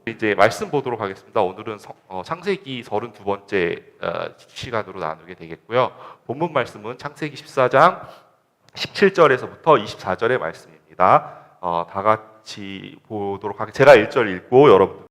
이제 말씀 보도록 하겠습니다. 오늘은 창세기 32번째 시간으로 나누게 되겠고요. 본문 말씀은 창세기 14장 17절에서부터 24절의 말씀입니다. 다 같이 보도록 하겠습니다. 제가 1절 읽고 여러분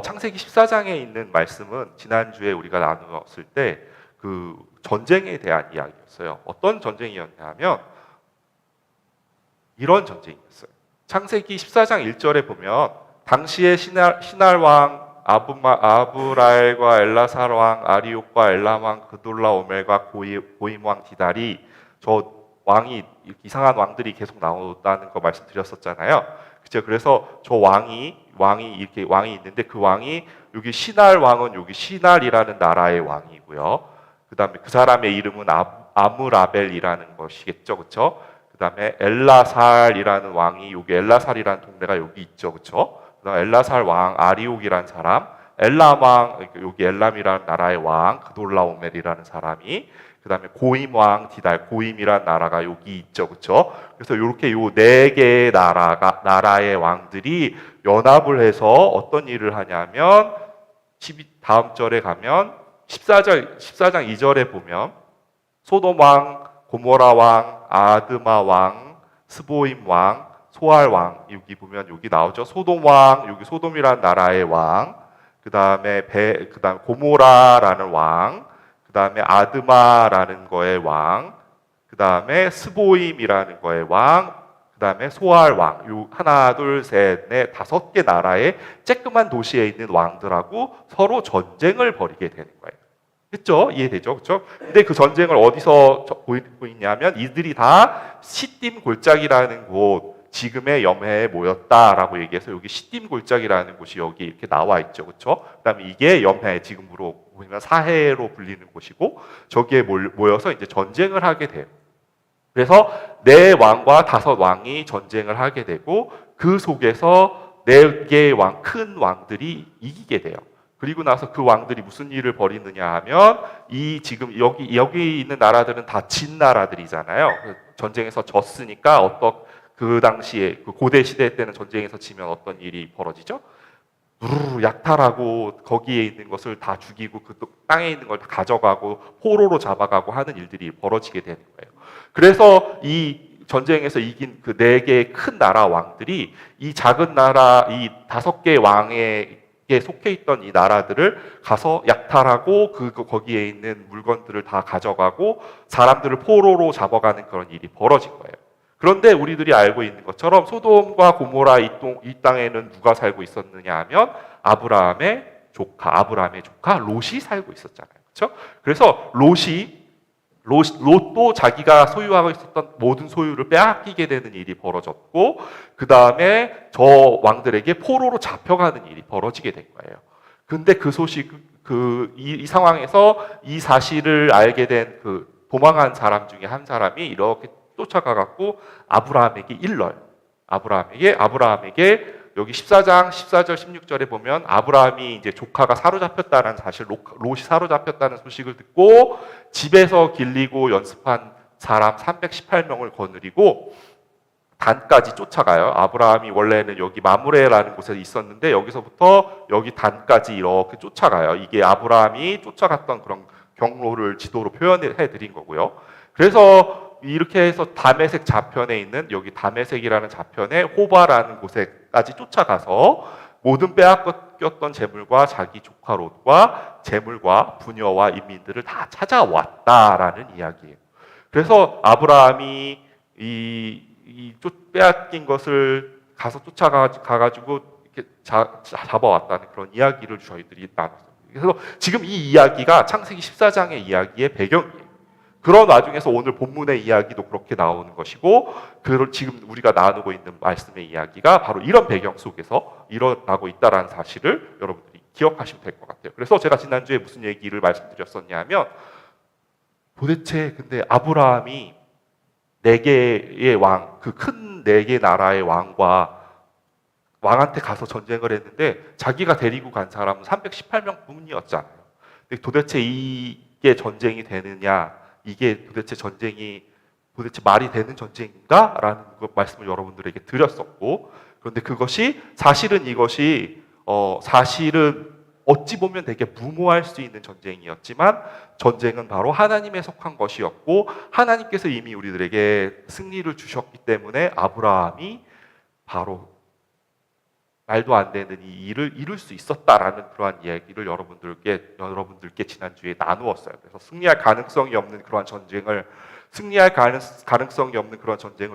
창세기 14장에 있는 말씀은 지난주에 우리가 나누었을 때 그 전쟁에 대한 이야기였어요. 어떤 전쟁이었냐면 이런 전쟁이었어요. 창세기 14장 1절에 보면 당시에 시날 왕 아브랄과 엘라살 왕 아리옥과 엘람 왕 그돌라오멜과 고임 왕 디달이 저 왕이 이상한 왕들이 계속 나온다는 거 말씀드렸었잖아요. 그렇죠? 그래서 저 왕이 있는데 그 왕이 여기 시날 왕은 여기 시날이라는 나라의 왕이고요. 그다음에 그 사람의 이름은 아므라벨이라는 것이겠죠, 그렇죠? 그다음에 엘라살이라는 왕이 여기 엘라살이라는 동네가 여기 있죠, 그렇죠? 그다음 엘라살 왕 아리옥이라는 사람, 엘람 왕 여기 엘람이라는 나라의 왕 그돌라오멜이라는 사람이, 그다음에 고임 왕 디달 고임이라는 나라가 여기 있죠, 그렇죠? 그래서 이렇게 요 네 개의 나라의 왕들이 연합을 해서 어떤 일을 하냐면 다음 절에 가면 14장 2절에 보면 소돔 왕, 고모라 왕, 아드마 왕, 스보임 왕, 소알 왕, 여기 보면 여기 나오죠. 소돔 왕, 여기 소돔이라는 나라의 왕, 그다음에 고모라라는 왕, 그다음에 아드마라는 거의 왕, 그다음에 스보임이라는 거의 왕, 그다음에 소알 왕. 요 하나, 둘, 셋, 넷, 5개 나라의 쬐끄만 도시에 있는 왕들하고 서로 전쟁을 벌이게 되는 거예요. 됐죠? 이해되죠? 그렇죠? 근데 그 전쟁을 어디서 보이고 있냐면 이들이 다 시딤 골짜기라는 곳, 지금의 염해에 모였다라고 얘기해서 여기 시딤 골짜기라는 곳이 여기 이렇게 나와 있죠. 그렇죠? 그다음에 이게 염해, 지금으로 보면 사해로 불리는 곳이고 저기에 모여서 이제 전쟁을 하게 돼요. 그래서 4왕과 5왕이 전쟁을 하게 되고 그 속에서 4개의 큰 왕들이 이기게 돼요. 그리고 나서 그 왕들이 무슨 일을 벌이느냐 하면 지금 여기 있는 나라들은 다 진 나라들이잖아요. 전쟁에서 졌으니까 그 당시에 그 고대 시대 때는 전쟁에서 지면 어떤 일이 벌어지죠? 약탈하고 거기에 있는 것을 다 죽이고 그 땅에 있는 걸 다 가져가고 포로로 잡아가고 하는 일들이 벌어지게 되는 거예요. 그래서 이 전쟁에서 이긴 그 4개의 큰 나라 왕들이 이 작은 나라 이 5개 왕에게 속해 있던 이 나라들을 가서 약탈하고 거기에 있는 물건들을 다 가져가고 사람들을 포로로 잡아가는 그런 일이 벌어진 거예요. 그런데 우리들이 알고 있는 것처럼 소돔과 고모라 이 땅에는 누가 살고 있었느냐 하면 아브라함의 조카 롯이 살고 있었잖아요. 그렇죠? 그래서 롯도 자기가 소유하고 있었던 모든 소유를 빼앗기게 되는 일이 벌어졌고, 그 다음에 저 왕들에게 포로로 잡혀가는 일이 벌어지게 된 거예요. 근데 그 소식, 이 상황에서 이 사실을 알게 된 도망한 사람 중에 한 사람이 이렇게 쫓아가갖고 아브라함에게 일러요. 아브라함에게 여기 14장 14절 16절에 보면 아브라함이 이제 조카가 사로잡혔다는 사실, 롯이 사로잡혔다는 소식을 듣고 집에서 길리고 연습한 사람 318명을 거느리고 단까지 쫓아가요. 아브라함이 원래는 여기 마므레라는 곳에 있었는데 여기서부터 여기 단까지 이렇게 쫓아가요. 이게 아브라함이 쫓아갔던 그런 경로를 지도로 표현해 드린 거고요. 그래서 이렇게 해서 다메섹 좌편에 있는 여기 다메섹이라는 좌편에 호바라는 곳에까지 쫓아가서 모든 빼앗겼던 재물과 자기 조카 롯과 재물과 부녀와 인민들을 다 찾아왔다라는 이야기예요. 그래서 아브라함이 빼앗긴 것을 가서 쫓아가가지고 이렇게 잡아왔다는 그런 이야기를 저희들이 나눴습니다. 그래서 지금 이 이야기가 창세기 14장의 이야기의 배경이에요. 그런 와중에서 오늘 본문의 이야기도 그렇게 나오는 것이고, 지금 우리가 나누고 있는 말씀의 이야기가 바로 이런 배경 속에서 일어나고 있다는 사실을 여러분들이 기억하시면 될 것 같아요. 그래서 제가 지난주에 무슨 얘기를 말씀드렸었냐면, 도대체 근데 아브라함이 네 개의 왕, 그 큰 네 개 나라의 왕한테 가서 전쟁을 했는데 자기가 데리고 간 사람은 318명 뿐이었잖아요. 근데 도대체 이게 전쟁이 되느냐, 이게 도대체 말이 되는 전쟁인가? 라는 말씀을 여러분들에게 드렸었고, 그런데 사실은 어찌 보면 되게 무모할 수 있는 전쟁이었지만, 전쟁은 바로 하나님에 속한 것이었고, 하나님께서 이미 우리들에게 승리를 주셨기 때문에 아브라함이 바로 말도 안 되는 이 일을 이룰 수 있었다라는 그러한 이야기를 여러분들께 지난주에 나누었어요. 그래서 승리할 가능성이 없는 그러한 전쟁을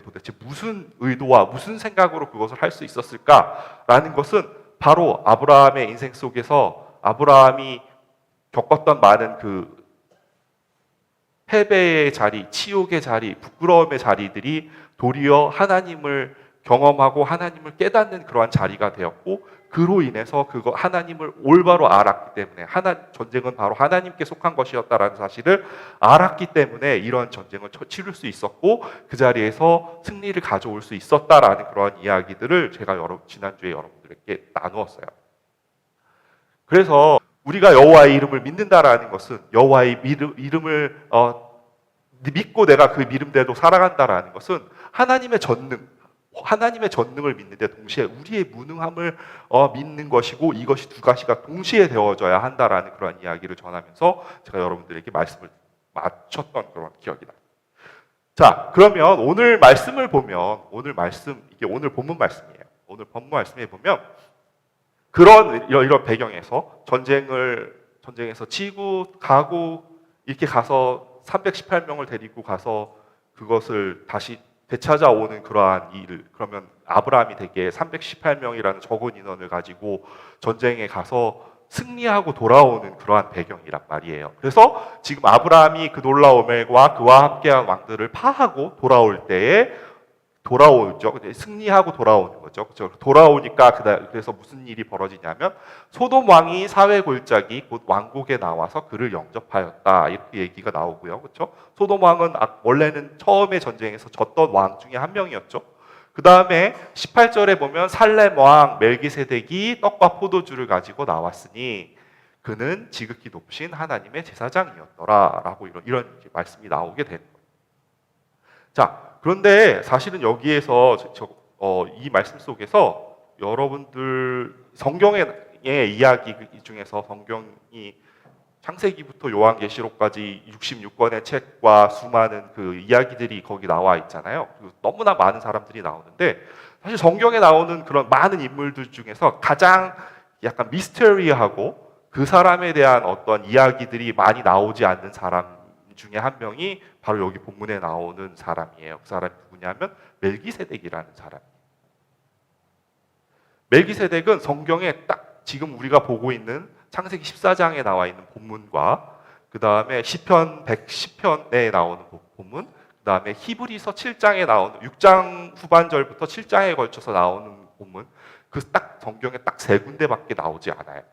도대체 무슨 의도와 무슨 생각으로 그것을 할 수 있었을까라는 것은 바로 아브라함의 인생 속에서 아브라함이 겪었던 많은 그 패배의 자리, 치욕의 자리, 부끄러움의 자리들이 도리어 하나님을 경험하고 하나님을 깨닫는 그러한 자리가 되었고, 그로 인해서 하나님을 올바로 알았기 때문에 전쟁은 바로 하나님께 속한 것이었다라는 사실을 알았기 때문에 이러한 전쟁을 치를 수 있었고, 그 자리에서 승리를 가져올 수 있었다라는 그러한 이야기들을 제가 지난주에 여러분들에게 나누었어요. 그래서 우리가 여호와의 이름을 믿는다라는 것은 여호와의 이름을 믿고 내가 그 믿음대로 살아간다라는 것은 하나님의 전능을 믿는데 동시에 우리의 무능함을 믿는 것이고, 이것이 두 가지가 동시에 되어져야 한다라는 그런 이야기를 전하면서 제가 여러분들에게 말씀을 마쳤던 그런 기억이 납니다. 자, 그러면 오늘 말씀을 보면 이게 오늘 본문 말씀이에요. 오늘 본문 말씀에 보면 이런 배경에서 전쟁에서 치고 가고 이렇게 가서 318명을 데리고 가서 그것을 다시 되찾아오는 그러한 일을, 그러면 아브라함이 되게 318명이라는 적은 인원을 가지고 전쟁에 가서 승리하고 돌아오는 그러한 배경이란 말이에요. 그래서 지금 아브라함이 그 놀라움과 그와 함께한 왕들을 파하고 돌아오죠. 승리하고 돌아오는 거죠. 그렇죠? 돌아오니까 그래서 무슨 일이 벌어지냐면, 소돔 왕이 사회 골짜기 곧 왕국에 나와서 그를 영접하였다, 이렇게 얘기가 나오고요. 그렇죠? 소돔 왕은 원래는 처음에 전쟁에서 졌던 왕 중에 한 명이었죠. 그 다음에 18절에 보면 살렘 왕 멜기세덱이 떡과 포도주를 가지고 나왔으니 그는 지극히 높으신 하나님의 제사장이었더라라고 이런 말씀이 나오게 되는 거예요. 자, 그런데 사실은 여기에서 이 말씀 속에서 여러분들 성경의 이야기 중에서, 성경이 창세기부터 요한계시록까지 66권의 책과 수많은 그 이야기들이 거기 나와 있잖아요. 너무나 많은 사람들이 나오는데, 사실 성경에 나오는 그런 많은 인물들 중에서 가장 약간 미스터리하고 그 사람에 대한 어떤 이야기들이 많이 나오지 않는 사람 중에 한 명이 바로 여기 본문에 나오는 사람이에요. 그 사람이 누구냐면 멜기세덱이라는 사람이에요. 멜기세덱은 성경에 딱 지금 우리가 보고 있는 창세기 14장에 나와 있는 본문과, 그 다음에 시편 110편에 나오는 본문, 그 다음에 히브리서 7장에 나오는 6장 후반절부터 7장에 걸쳐서 나오는 본문, 성경에 딱 세 군데밖에 나오지 않아요.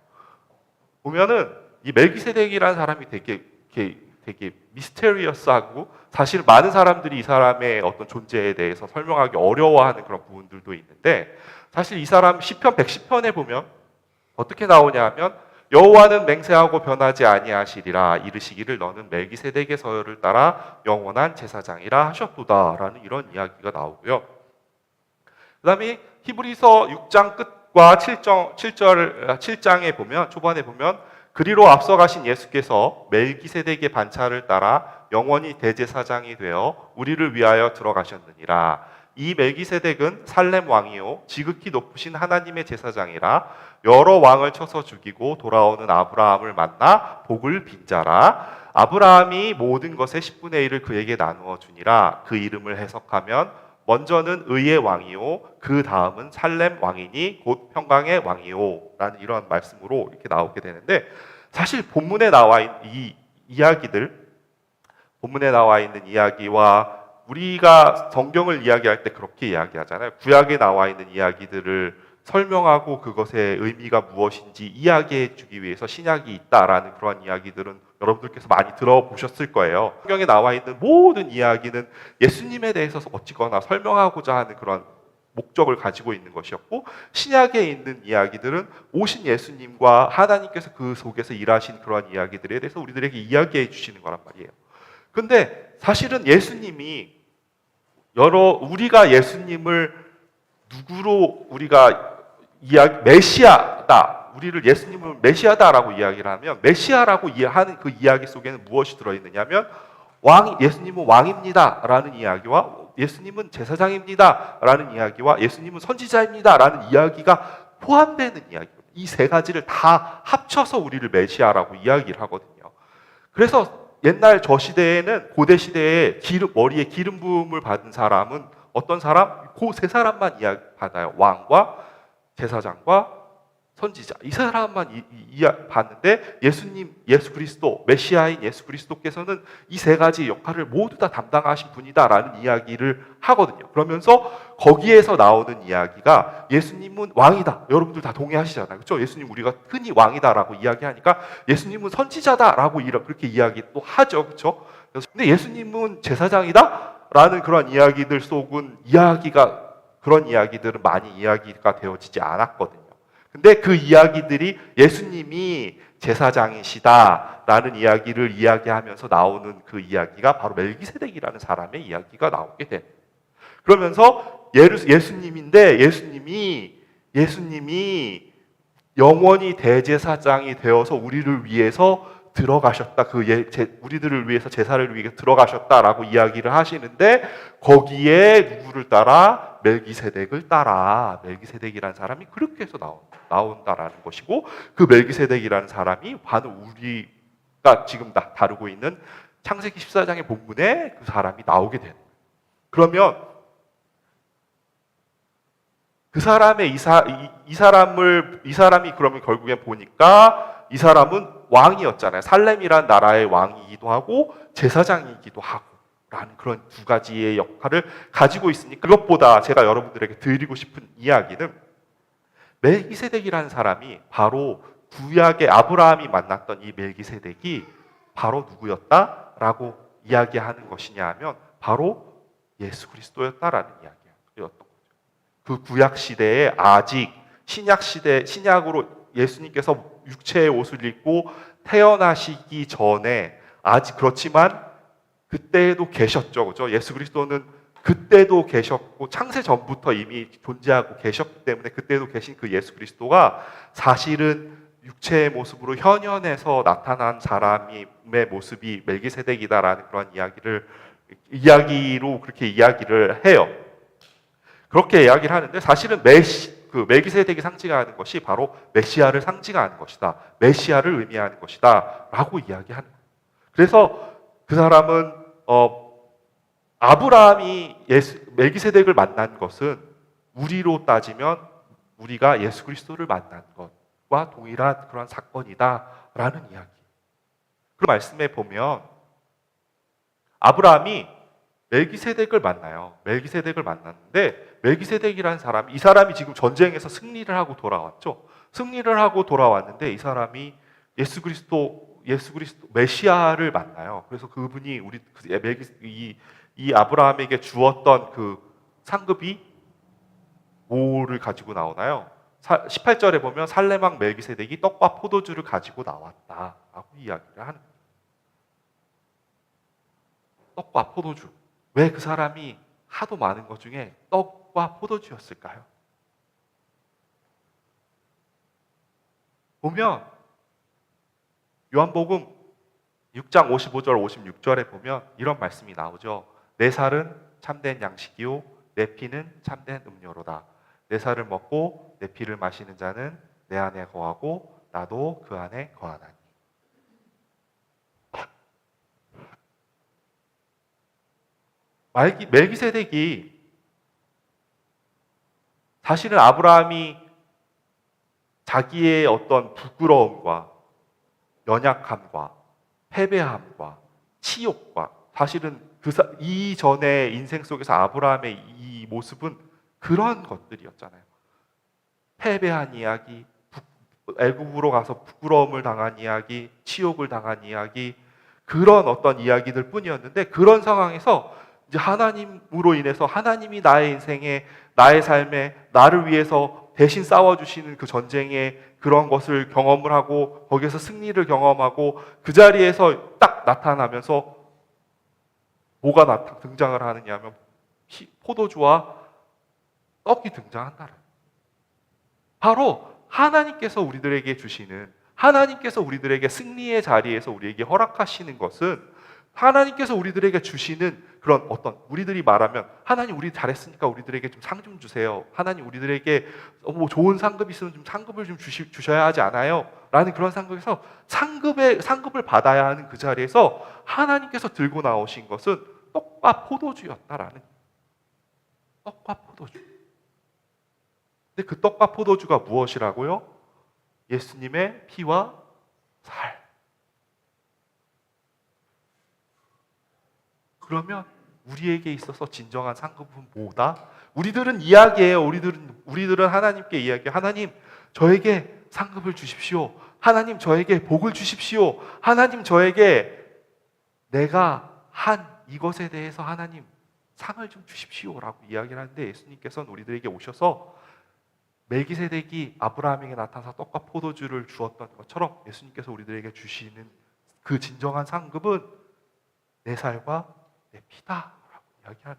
보면은 이 멜기세덱이라는 사람이 되게 미스테리어스하고, 사실 많은 사람들이 이 사람의 어떤 존재에 대해서 설명하기 어려워하는 그런 부분들도 있는데, 사실 이 사람 시편 110편에 보면 어떻게 나오냐 하면, 여호와는 맹세하고 변하지 아니하시리라 이르시기를 너는 멜기세덱의 서열을 따라 영원한 제사장이라 하셨도다라는 이런 이야기가 나오고요. 그 다음에 히브리서 6장 끝과 7장에 보면, 초반에 보면 그리로 앞서가신 예수께서 멜기세덱의 반차를 따라 영원히 대제사장이 되어 우리를 위하여 들어가셨느니라. 이 멜기세덱은 살렘 왕이요 지극히 높으신 하나님의 제사장이라 여러 왕을 쳐서 죽이고 돌아오는 아브라함을 만나 복을 빈 자라. 아브라함이 모든 것의 10분의 1을 그에게 나누어 주니라. 그 이름을 해석하면 먼저는 의의 왕이요 그 다음은 살렘 왕이니 곧 평강의 왕이요 라는 이런 말씀으로 이렇게 나오게 되는데, 사실 본문에 나와 있는 이 이야기들 본문에 나와 있는 이야기와 우리가 성경을 이야기할 때 그렇게 이야기하잖아요. 구약에 나와 있는 이야기들을 설명하고 그것의 의미가 무엇인지 이야기해 주기 위해서 신약이 있다라는 그런 이야기들은 여러분들께서 많이 들어보셨을 거예요. 성경에 나와 있는 모든 이야기는 예수님에 대해서 어찌거나 설명하고자 하는 그런 목적을 가지고 있는 것이었고, 신약에 있는 이야기들은 오신 예수님과 하나님께서 그 속에서 일하신 그런 이야기들에 대해서 우리들에게 이야기해 주시는 거란 말이에요. 근데 사실은 예수님이 우리가 예수님을 누구로 우리가 메시아다, 우리를 예수님을 메시아다라고 이야기를 하면, 메시아라고 하는 그 이야기 속에는 무엇이 들어있느냐면 예수님은 왕입니다라는 이야기와 예수님은 제사장입니다라는 이야기와 예수님은 선지자입니다라는 이야기가 포함되는 이야기입니다. 이 세 가지를 다 합쳐서 우리를 메시아라고 이야기를 하거든요. 그래서 옛날 저 시대에는, 고대 시대에 머리에 기름 부음을 받은 사람은 어떤 사람? 그 세 사람만 받아요. 왕과 제사장과 선지자. 이 사람만 봤는데 예수 그리스도, 메시아인 예수 그리스도께서는 이 세 가지 역할을 모두 다 담당하신 분이다라는 이야기를 하거든요. 그러면서 거기에서 나오는 이야기가 예수님은 왕이다. 여러분들 다 동의하시잖아요. 그렇죠? 예수님 우리가 흔히 왕이다라고 이야기하니까 예수님은 선지자다라고 그렇게 이야기 또 하죠. 그렇죠? 근데 예수님은 제사장이다라는 그런 이야기들 속은 그런 이야기들은 많이 이야기가 되어지지 않았거든요. 근데 그 이야기들이 예수님이 제사장이시다라는 이야기를 이야기하면서 나오는 그 이야기가 바로 멜기세덱이라는 사람의 이야기가 나오게 됩니다. 그러면서 예수님인데 예수님이 영원히 대제사장이 되어서 우리를 위해서 들어가셨다. 우리들을 위해서 제사를 위해 들어가셨다라고 이야기를 하시는데, 거기에 누구를 따라? 멜기세덱을 따라. 멜기세덱이라는 사람이 그렇게 해서 나온다라는 것이고, 그 멜기세덱이라는 사람이 바로 우리가 지금 다루고 있는 창세기 14장의 본문에 그 사람이 나오게 되는 거예요. 그러면 그 사람의 이 사람이 그러면 결국에 보니까 이 사람은 왕이었잖아요. 살렘이란 나라의 왕이기도 하고 제사장이기도 하고 라는 그런 두 가지의 역할을 가지고 있으니, 그것보다 제가 여러분들에게 드리고 싶은 이야기는 멜기세덱이라는 사람이 바로 구약의 아브라함이 만났던 이 멜기세덱이 바로 누구였다라고 이야기하는 것이냐 하면 바로 예수 그리스도였다라는 이야기였던 거죠. 그 구약 시대에 아직 신약으로 예수님께서 육체의 옷을 입고 태어나시기 전에, 아직 그렇지만 그때에도 계셨죠. 그죠? 예수 그리스도는 그때도 계셨고 창세 전부터 이미 존재하고 계셨기 때문에 그때도 계신 그 예수 그리스도가 사실은 육체의 모습으로 현현에서 나타난 사람의 모습이 멜기세덱이다라는 그런 이야기로 그렇게 이야기를 해요. 그렇게 이야기를 하는데, 사실은 멜기세덱이 상징하는 것이 바로 메시아를 상징하는 것이다. 메시아를 의미하는 것이다. 라고 이야기하는 거예요. 그래서 그 사람은 아브라함이 멜기세덱을 만난 것은 우리로 따지면 우리가 예수 그리스도를 만난 것과 동일한 그런 사건이다라는 이야기. 그 말씀에 보면 아브라함이 멜기세덱을 만나요. 멜기세덱을 만났는데, 멜기세덱이라는 이 사람이 지금 전쟁에서 승리를 하고 돌아왔죠. 승리를 하고 돌아왔는데 이 사람이 예수 그리스도 메시아를 만나요. 그래서 그분이 이 아브라함에게 주었던 그 상급이 뭐를 가지고 나오나요? 18절에 보면 살레망 멜기세덱이 떡과 포도주를 가지고 나왔다라고 이야기를 하는 거예요. 떡과 포도주. 왜 그 사람이 하도 많은 것 중에 떡과 포도주였을까요? 보면 요한복음 6장 55절 56절에 보면 이런 말씀이 나오죠. 내 살은 참된 양식이요 내 피는 참된 음료로다. 내 살을 먹고 내 피를 마시는 자는 내 안에 거하고 나도 그 안에 거하나니. 멜기세덱이 사실은 아브라함이 자기의 어떤 부끄러움과 연약함과 패배함과 치욕과 사실은 이전의 인생 속에서 아브라함의 이 모습은 그런 것들이었잖아요. 패배한 이야기, 애굽으로 가서 부끄러움을 당한 이야기, 치욕을 당한 이야기, 그런 어떤 이야기들 뿐이었는데, 그런 상황에서 이제 하나님으로 인해서 하나님이 나의 인생에, 나의 삶에, 나를 위해서 대신 싸워주시는 그 전쟁의 그런 것을 경험을 하고, 거기에서 승리를 경험하고, 그 자리에서 딱 나타나면서 뭐가 등장을 하느냐 하면 포도주와 떡이 등장한다. 바로 하나님께서 우리들에게 주시는, 하나님께서 우리들에게 승리의 자리에서 우리에게 허락하시는 것은, 하나님께서 우리들에게 주시는 그런 어떤, 우리들이 말하면 하나님 우리 잘했으니까 우리들에게 좀 상 좀 주세요, 하나님 우리들에게 뭐 좋은 상급이 있으면 좀 상급을 좀 주셔야 하지 않아요? 라는 그런 상급에서 상급을 받아야 하는 그 자리에서 하나님께서 들고 나오신 것은 떡과 포도주였다라는, 떡과 포도주. 근데 그 떡과 포도주가 무엇이라고요? 예수님의 피와 살. 그러면 우리에게 있어서 진정한 상급은 뭐다? 우리들은 이야기해요. 우리들은 하나님께 이야기해요. 하나님, 저에게 상급을 주십시오. 하나님, 저에게 복을 주십시오. 하나님, 저에게 내가 한 이것에 대해서 하나님 상을 좀 주십시오라고 이야기를 하는데, 예수님께서는 우리들에게 오셔서 멜기세덱이 아브라함에게 나타나서 떡과 포도주를 주었던 것처럼 예수님께서 우리들에게 주시는 그 진정한 상급은 내 살과 내 피다라고 이야기하는,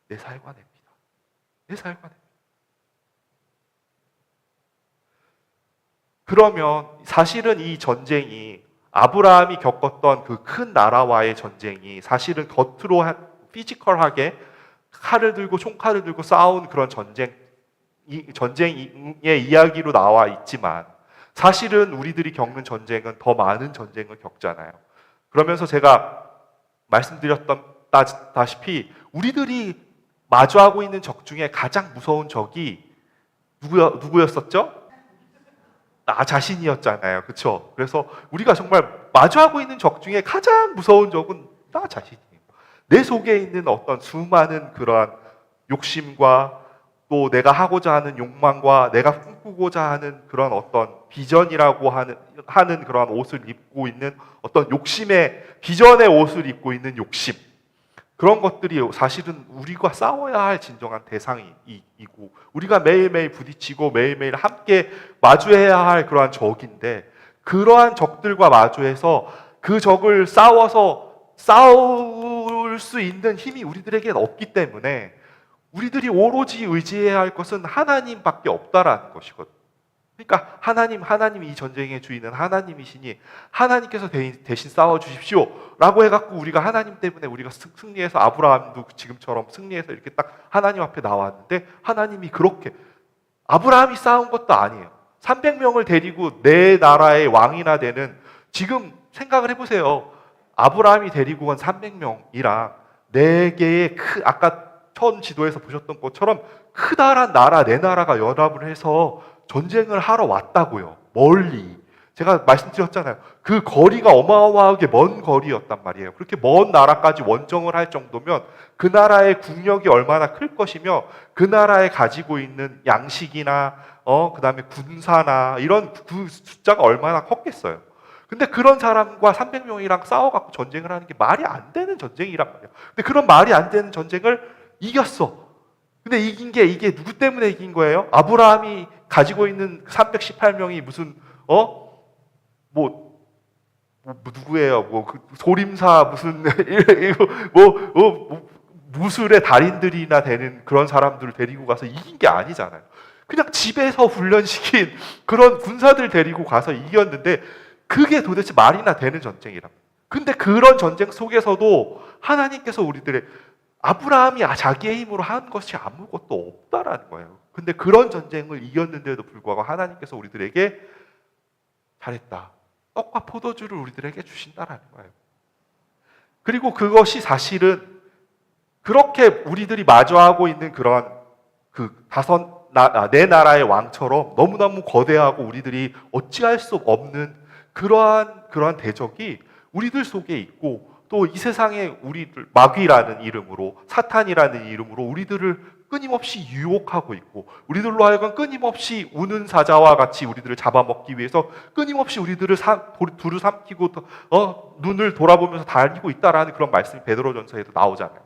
내 살과 내 피다, 내 살과 내 피다. 그러면 사실은 이 전쟁이, 아브라함이 겪었던 그 큰 나라와의 전쟁이 사실은 겉으로 피지컬하게 칼을 들고 총칼을 들고 싸운 그런 전쟁의 이야기로 나와 있지만, 사실은 우리들이 겪는 전쟁은 더 많은 전쟁을 겪잖아요. 그러면서 제가 말씀드렸다시피 우리들이 마주하고 있는 적 중에 가장 무서운 적이 누구였었죠? 나 자신이었잖아요. 그렇죠? 그래서 우리가 정말 마주하고 있는 적 중에 가장 무서운 적은 나 자신이에요. 내 속에 있는 어떤 수많은 그러한 욕심과 또 내가 하고자 하는 욕망과 내가 꿈꾸고자 하는 그런 어떤 비전이라고 하는 그런 옷을 입고 있는 어떤 욕심의, 비전의 옷을 입고 있는 욕심, 그런 것들이 사실은 우리가 싸워야 할 진정한 대상이고, 우리가 매일매일 부딪히고 매일매일 함께 마주해야 할 그러한 적인데, 그러한 적들과 마주해서 그 적을 싸울 수 있는 힘이 우리들에게는 없기 때문에 우리들이 오로지 의지해야 할 것은 하나님밖에 없다라는 것이거든요. 그러니까 하나님, 이 전쟁의 주인은 하나님이시니 하나님께서 대신 싸워주십시오 라고 해갖고 우리가 하나님 때문에 우리가 승리해서, 아브라함도 지금처럼 승리해서 이렇게 딱 하나님 앞에 나왔는데, 하나님이 그렇게, 아브라함이 싸운 것도 아니에요. 300명을 데리고 내 나라의 왕이나 되는, 지금 생각을 해보세요. 아브라함이 데리고 간 300명이랑 4개의 아까 처음 지도에서 보셨던 것처럼 크다란 나라, 내 나라가 연합을 해서 전쟁을 하러 왔다고요. 멀리. 제가 말씀드렸잖아요. 그 거리가 어마어마하게 먼 거리였단 말이에요. 그렇게 먼 나라까지 원정을 할 정도면 그 나라의 국력이 얼마나 클 것이며, 그 나라에 가지고 있는 양식이나 그다음에 군사나 이런 그 숫자가 얼마나 컸겠어요. 근데 그런 사람과 300명이랑 싸워갖고 전쟁을 하는 게 말이 안 되는 전쟁이란 말이에요. 근데 그런 말이 안 되는 전쟁을 이겼어. 근데 이긴 게, 이게 누구 때문에 이긴 거예요? 아브라함이 가지고 있는 318명이 무슨 누구예요? 소림사 무슨 무술의 달인들이나 되는 그런 사람들을 데리고 가서 이긴 게 아니잖아요. 그냥 집에서 훈련시킨 그런 군사들 데리고 가서 이겼는데, 그게 도대체 말이나 되는 전쟁이란 말이에요. 근데 그런 전쟁 속에서도 하나님께서 우리들의, 아브라함이 자기의 힘으로 한 것이 아무것도 없다라는 거예요. 근데 그런 전쟁을 이겼는데도 불구하고 하나님께서 우리들에게 잘했다, 떡과 포도주를 우리들에게 주신다라는 거예요. 그리고 그것이 사실은 그렇게 우리들이 마주하고 있는 그런 내 나라의 왕처럼 너무너무 거대하고 우리들이 어찌할 수 없는 그러한 대적이 우리들 속에 있고, 또 이 세상에 우리들 마귀라는 이름으로, 사탄이라는 이름으로 우리들을 끊임없이 유혹하고 있고, 우리들로 하여금 끊임없이 우는 사자와 같이 우리들을 잡아먹기 위해서 끊임없이 우리들을 두루 삼키고 눈을 돌아보면서 다니고 있다라는 그런 말씀이 베드로전서에도 나오잖아요.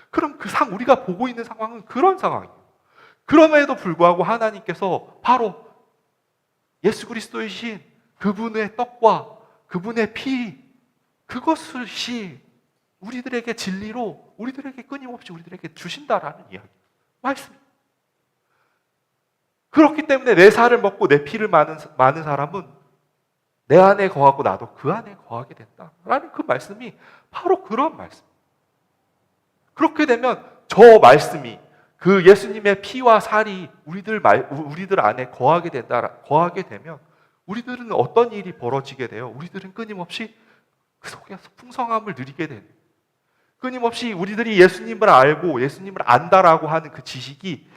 그럼 우리가 보고 있는 상황은 그런 상황이에요. 그럼에도 불구하고 하나님께서 바로 예수 그리스도이신 그분의 떡과 그분의 피, 그것이 우리들에게 진리로 우리들에게 끊임없이 우리들에게 주신다라는 이야기. 말씀. 그렇기 때문에 내 살을 먹고 내 피를 마는 사람은 내 안에 거하고 나도 그 안에 거하게 된다라는 그 말씀이 바로 그런 말씀. 그렇게 되면 저 말씀이 그 예수님의 피와 살이 우리들 안에 거하게 되면 우리들은 어떤 일이 벌어지게 돼요? 우리들은 끊임없이 그 속에서 풍성함을 누리게 되는, 끊임없이 우리들이 예수님을 알고 예수님을 안다라고 하는 그 지식이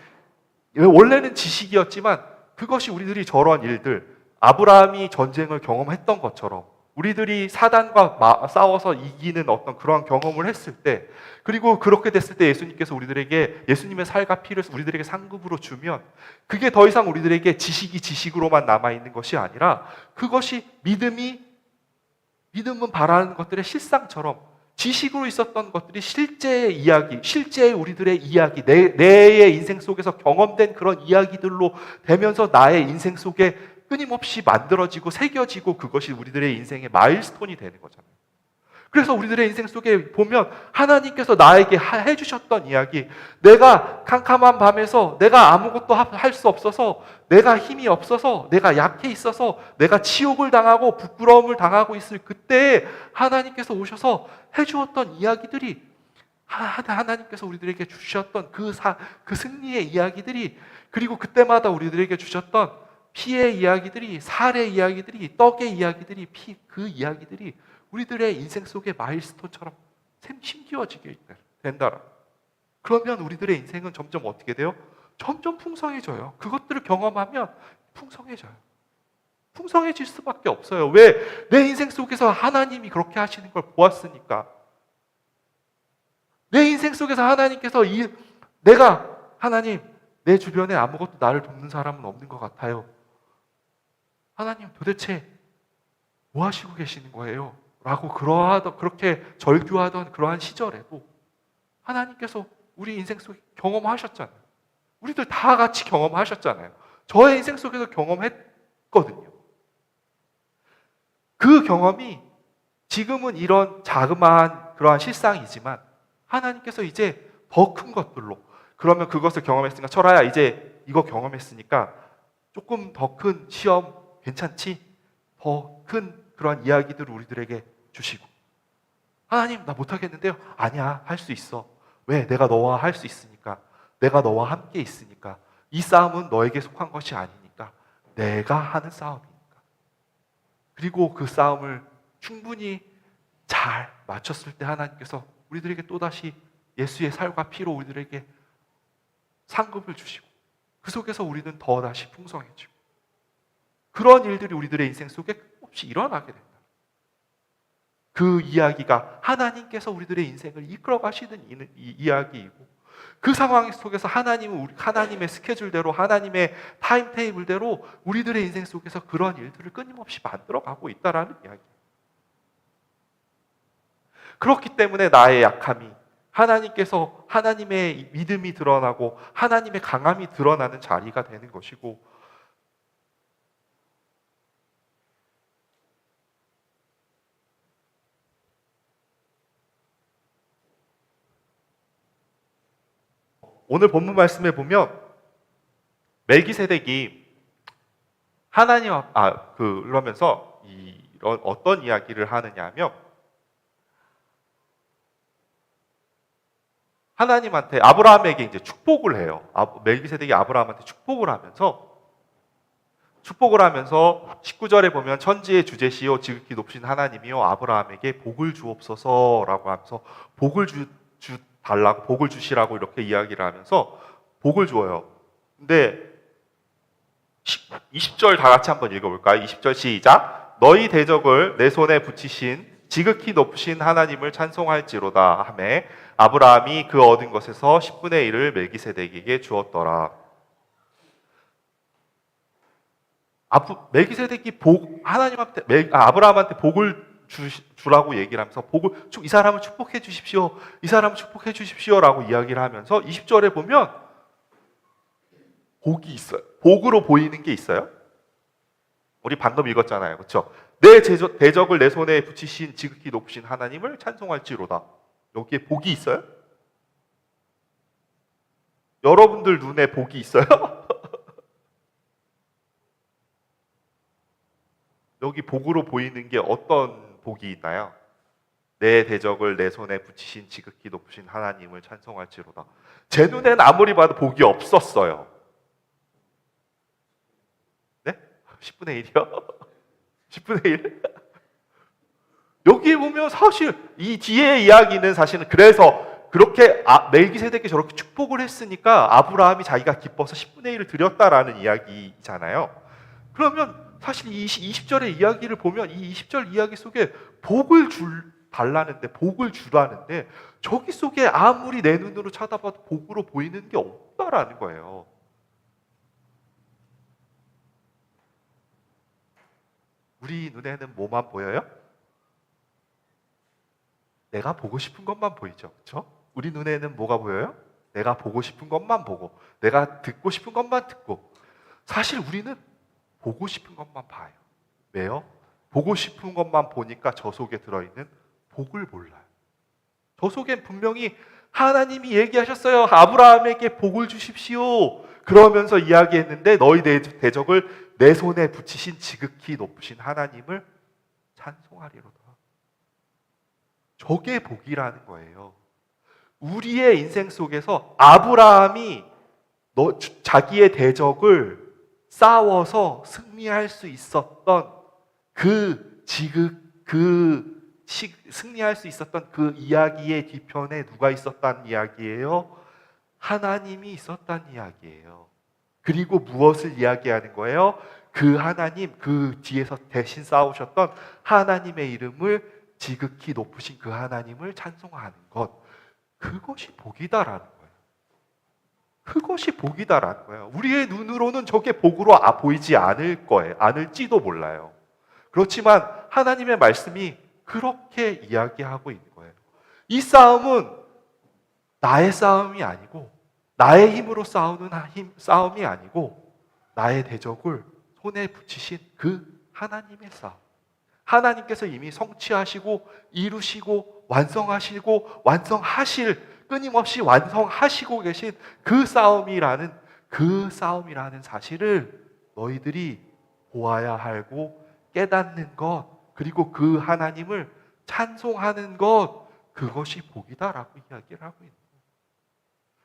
원래는 지식이었지만 그것이 우리들이 저런 일들, 아브라함이 전쟁을 경험했던 것처럼 우리들이 사단과 싸워서 이기는 어떤 그런 경험을 했을 때, 그리고 그렇게 됐을 때 예수님께서 우리들에게 예수님의 살과 피를 우리들에게 상급으로 주면 그게 더 이상 우리들에게 지식이 지식으로만 남아있는 것이 아니라 그것이 믿음은 바라는 것들의 실상처럼 지식으로 있었던 것들이 실제의 이야기, 실제의 우리들의 이야기, 내의 인생 속에서 경험된 그런 이야기들로 되면서 나의 인생 속에 끊임없이 만들어지고 새겨지고 그것이 우리들의 인생의 마일스톤이 되는 거잖아요. 그래서 우리들의 인생 속에 보면 하나님께서 나에게 해주셨던 이야기, 내가 캄캄한 밤에서 내가 아무것도 할 수 없어서, 내가 힘이 없어서, 내가 약해 있어서, 내가 치욕을 당하고 부끄러움을 당하고 있을 그때에 하나님께서 오셔서 해주었던 이야기들이, 하나님께서 우리들에게 주셨던 그 승리의 이야기들이, 그리고 그때마다 우리들에게 주셨던 피의 이야기들이, 살의 이야기들이, 떡의 이야기들이, 그 이야기들이 우리들의 인생 속의 마일스톤처럼 힘기워지게 된다. 그러면 우리들의 인생은 점점 어떻게 돼요? 점점 풍성해져요. 그것들을 경험하면 풍성해져요. 풍성해질 수밖에 없어요. 왜? 내 인생 속에서 하나님이 그렇게 하시는 걸 보았으니까. 내 인생 속에서 하나님께서 하나님, 내 주변에 아무것도 나를 돕는 사람은 없는 것 같아요. 하나님 도대체 뭐 하시고 계시는 거예요? 라고 그렇게 절규하던 그러한 시절에도 하나님께서 우리 인생 속에 경험하셨잖아요. 우리들 다 같이 경험하셨잖아요. 저의 인생 속에서 경험했거든요. 그 경험이 지금은 이런 자그마한 그러한 실상이지만 하나님께서 이제 더 큰 것들로, 그러면 그것을 경험했으니까 철아야 이제 이거 경험했으니까 조금 더 큰 시험 괜찮지? 더 큰 그러한 이야기들을 우리들에게 주시고, 하나님 나 못하겠는데요? 아니야, 할 수 있어. 왜? 내가 너와 할 수 있으니까. 내가 너와 함께 있으니까. 이 싸움은 너에게 속한 것이 아니니까. 내가 하는 싸움이니까. 그리고 그 싸움을 충분히 잘 맞췄을 때 하나님께서 우리들에게 또다시 예수의 살과 피로 우리들에게 상급을 주시고 그 속에서 우리는 더다시 풍성해지고, 그런 일들이 우리들의 인생 속에 끊임없이 일어나게 된다. 그 이야기가 하나님께서 우리들의 인생을 이끌어 가시는 이야기이고, 그 상황 속에서 하나님은 하나님의 스케줄대로, 하나님의 타임테이블대로 우리들의 인생 속에서 그런 일들을 끊임없이 만들어가고 있다라는 이야기예요. 그렇기 때문에 나의 약함이 하나님께서 하나님의 믿음이 드러나고 하나님의 강함이 드러나는 자리가 되는 것이고, 오늘 본문 말씀에 보면 멜기세덱이 그러면서 이런 어떤 이야기를 하느냐 하면, 하나님한테 아브라함에게 이제 축복을 해요. 멜기세덱이 아브라함한테 축복을 하면서 19절에 보면 천지의 주제시요 지극히 높으신 하나님이요 아브라함에게 복을 주옵소서라고 하면서 복을 달라고, 복을 주시라고 이렇게 이야기를 하면서 복을 주어요. 근데 20절 다 같이 한번 읽어볼까요? 20절 시작. 너희 대적을 내 손에 붙이신 지극히 높으신 하나님을 찬송할지로다 하매 아브라함이 그 얻은 것에서 10분의 1을 멜기세덱에게 주었더라. 멜기세덱이 아브라함한테 복을 주라고 얘기를 하면서 이 사람을 축복해 주십시오. 이 사람을 축복해 주십시오라고 이야기를 하면서 20절에 보면 복이 있어요. 복으로 보이는 게 있어요. 우리 방금 읽었잖아요. 그렇죠? 내 대적을 내 손에 붙이신 지극히 높으신 하나님을 찬송할지로다. 여기에 복이 있어요? 여러분들 눈에 복이 있어요? 여기 복으로 보이는 게 어떤 복이 있나요? 내 대적을 내 손에 붙이신 지극히 높으신 하나님을 찬송할지로다. 제 눈에는 아무리 봐도 복이 없었어요. 네? 10분의 1이요? 10분의 1? 여기 보면 사실 이 뒤에 이야기는 사실은 그래서 그렇게 멜기세덱이 저렇게 축복을 했으니까 아브라함이 자기가 기뻐서 10분의 1을 드렸다라는 이야기잖아요. 그러면 사실 이 20절의 이야기를 보면 이 20절 이야기 속에 복을 주라는데 저기 속에 아무리 내 눈으로 쳐다봐도 복으로 보이는 게 없다라는 거예요. 우리 눈에는 뭐만 보여요? 내가 보고 싶은 것만 보이죠. 그렇죠? 우리 눈에는 뭐가 보여요? 내가 보고 싶은 것만 보고 내가 듣고 싶은 것만 듣고 사실 우리는 보고 싶은 것만 봐요. 왜요? 보고 싶은 것만 보니까 저 속에 들어있는 복을 몰라요. 저 속엔 분명히 하나님이 얘기하셨어요. 아브라함에게 복을 주십시오. 그러면서 이야기했는데 너희 대적을 내 손에 붙이신 지극히 높으신 하나님을 찬송하리로다. 저게 복이라는 거예요. 우리의 인생 속에서 아브라함이 자기의 대적을 싸워서 승리할 수 있었던 승리할 수 있었던 그 이야기의 뒤편에 누가 있었다는 이야기예요? 하나님이 있었다는 이야기예요. 그리고 무엇을 이야기하는 거예요? 그 하나님, 그 뒤에서 대신 싸우셨던 하나님의 이름을 지극히 높으신 그 하나님을 찬송하는 것. 그것이 복이다라는 거예요. 그것이 복이다라는 거예요. 우리의 눈으로는 저게 복으로 보이지 않을 거예요. 않을지도 몰라요. 그렇지만 하나님의 말씀이 그렇게 이야기하고 있는 거예요. 이 싸움은 나의 싸움이 아니고 나의 힘으로 싸우는 싸움이 아니고 나의 대적을 손에 붙이신 그 하나님의 싸움. 하나님께서 이미 성취하시고 이루시고 끊임없이 완성하시고 계신 그 싸움이라는 사실을 너희들이 보아야 하고 깨닫는 것, 그리고 그 하나님을 찬송하는 것, 그것이 복이다라고 이야기를 하고 있는 거예요.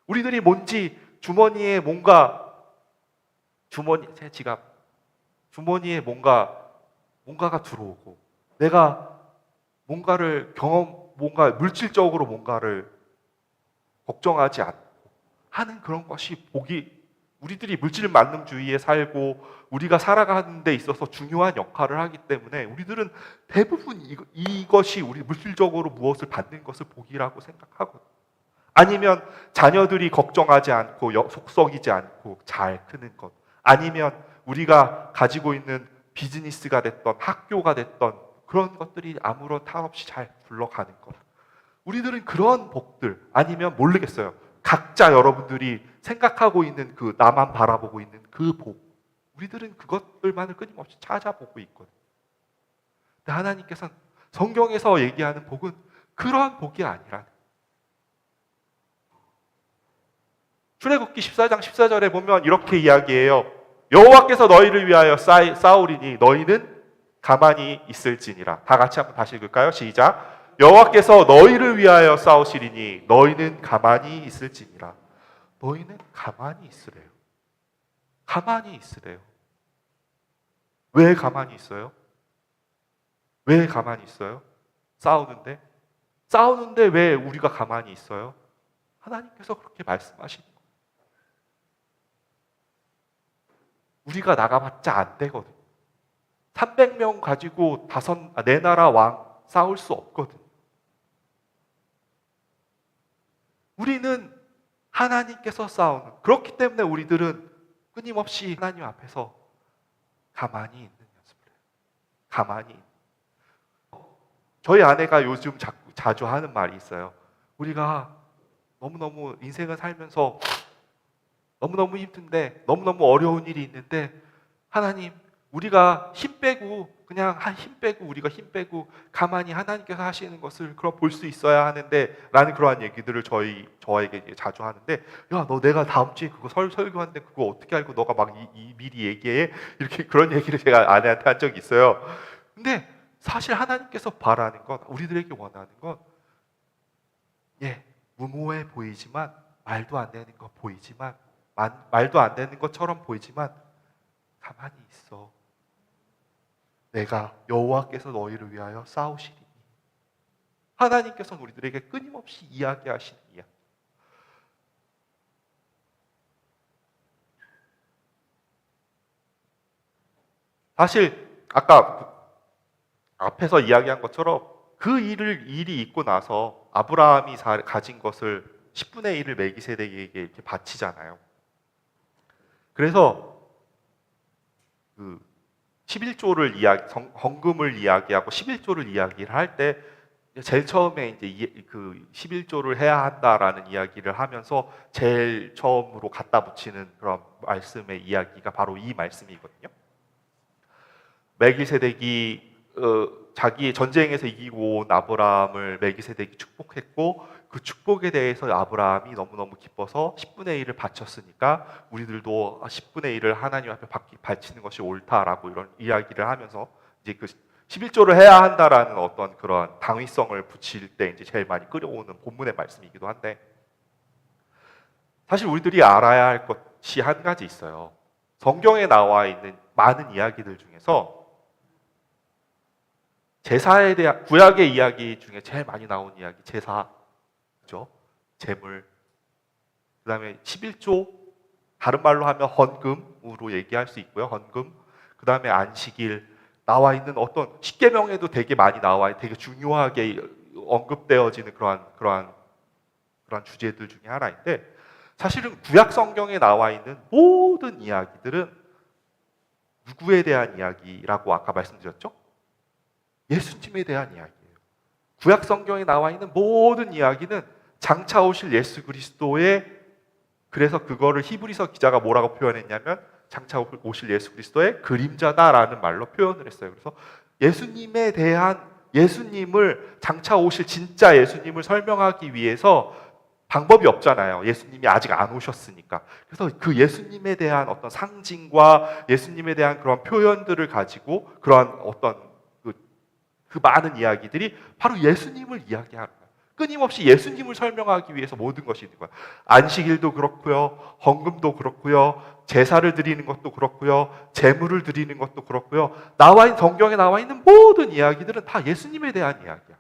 우리들이 뭔지 제 지갑 주머니에 뭔가가 들어오고 내가 뭔가 물질적으로 뭔가를 걱정하지 않고 하는 그런 것이 복이, 우리들이 물질 만능주의에 살고 우리가 살아가는 데 있어서 중요한 역할을 하기 때문에 우리들은 대부분 이것이 우리 물질적으로 무엇을 받는 것을 복이라고 생각하거든요. 아니면 자녀들이 걱정하지 않고 속썩이지 않고 잘 크는 것, 아니면 우리가 가지고 있는 비즈니스가 됐던 학교가 됐던 그런 것들이 아무런 탈 없이 잘 굴러가는 것. 우리들은 그런 복들, 아니면 모르겠어요. 각자 여러분들이 생각하고 있는 그 나만 바라보고 있는 그 복, 우리들은 그것들만을 끊임없이 찾아보고 있거든요. 근데 하나님께서는 성경에서 얘기하는 복은 그러한 복이 아니라, 출애굽기 14장 14절에 보면 이렇게 이야기해요. 여호와께서 너희를 위하여 싸우리니 너희는 가만히 있을지니라. 다 같이 한번 다시 읽을까요? 시작. 여호와께서 너희를 위하여 싸우시리니 너희는 가만히 있을지니라. 너희는 가만히 있으래요. 가만히 있으래요. 왜 가만히 있어요? 왜 가만히 있어요? 싸우는데 왜 우리가 가만히 있어요? 하나님께서 그렇게 말씀하시는 거예요. 우리가 나가봤자 안 되거든요. 300명 가지고 네 나라 왕 싸울 수 없거든. 우리는 하나님께서 싸우는, 그렇기 때문에 우리들은 끊임없이 하나님 앞에서 가만히 있는 연습을 해요. 가만히. 저희 아내가 요즘 자주 하는 말이 있어요. 우리가 너무너무 인생을 살면서 너무너무 힘든데, 너무너무 어려운 일이 있는데, 하나님, 우리가 힘 빼고, 우리가 힘 빼고 가만히 하나님께서 하시는 것을 그럼 볼 수 있어야 하는데, 라는 그러한 얘기들을 저에게 자주 하는데, 야, 너 내가 다음 주에 그거 설교하는데 그거 어떻게 알고 너가 막 미리 얘기해? 이렇게 그런 얘기를 제가 아내한테 한 적이 있어요. 근데 사실 하나님께서 바라는 건, 우리들에게 원하는 건, 무모해 보이지만, 말도 안 되는 거 보이지만, 말도 안 되는 것처럼 보이지만, 가만히 있어. 내가 여호와께서 너희를 위하여 싸우시리니. 하나님께서는 우리들에게 끊임없이 이야기하시는 이야기. 사실 아까 앞에서 이야기한 것처럼 그 일이 있고 나서 아브라함이 가진 것을 10분의 1을 멜기세덱에게 이렇게 바치잖아요. 그래서 그 11조를 헌금을 이야기하고 11조를 이야기를 할 때 제일 처음에 이제 그 11조를 해야 한다라는 이야기를 하면서 제일 처음으로 갖다 붙이는 그런 말씀의 이야기가 바로 이 말씀이거든요. 멜기세덱이 자기 전쟁에서 이기고 온 아브라함을 멜기세덱이 축복했고, 그 축복에 대해서 아브라함이 너무너무 기뻐서 10분의 1을 바쳤으니까 우리들도 10분의 1을 하나님 앞에 바치는 것이 옳다라고 이런 이야기를 하면서 이제 그 11조를 해야 한다라는 어떤 그런 당위성을 붙일 때 이제 제일 많이 끌어오는 본문의 말씀이기도 한데, 사실 우리들이 알아야 할 것이 한 가지 있어요. 성경에 나와 있는 많은 이야기들 중에서 제사에 대한 구약의 이야기 중에 제일 많이 나온 이야기, 제사, 그죠? 제물, 그 다음에 11조, 다른 말로 하면 헌금으로 얘기할 수 있고요. 헌금, 그 다음에 안식일, 나와 있는 어떤 십계명에도 되게 많이 나와, 되게 중요하게 언급되어지는 그러한 주제들 중에 하나인데, 사실은 구약 성경에 나와 있는 모든 이야기들은 누구에 대한 이야기라고 아까 말씀드렸죠? 예수님에 대한 이야기예요. 구약 성경에 나와 있는 모든 이야기는 장차 오실 예수 그리스도의, 그래서 그거를 히브리서 기자가 뭐라고 표현했냐면 장차 오실 예수 그리스도의 그림자다라는 말로 표현을 했어요. 그래서 예수님에 대한, 예수님을, 장차 오실 진짜 예수님을 설명하기 위해서 방법이 없잖아요. 예수님이 아직 안 오셨으니까. 그래서 그 예수님에 대한 어떤 상징과 예수님에 대한 그런 표현들을 가지고 그런 어떤 그 많은 이야기들이 바로 예수님을 이야기하는 거예요. 끊임없이 예수님을 설명하기 위해서 모든 것이 있는 거예요. 안식일도 그렇고요, 헌금도 그렇고요, 제사를 드리는 것도 그렇고요, 제물을 드리는 것도 그렇고요. 성경에 나와 있는 모든 이야기들은 다 예수님에 대한 이야기야.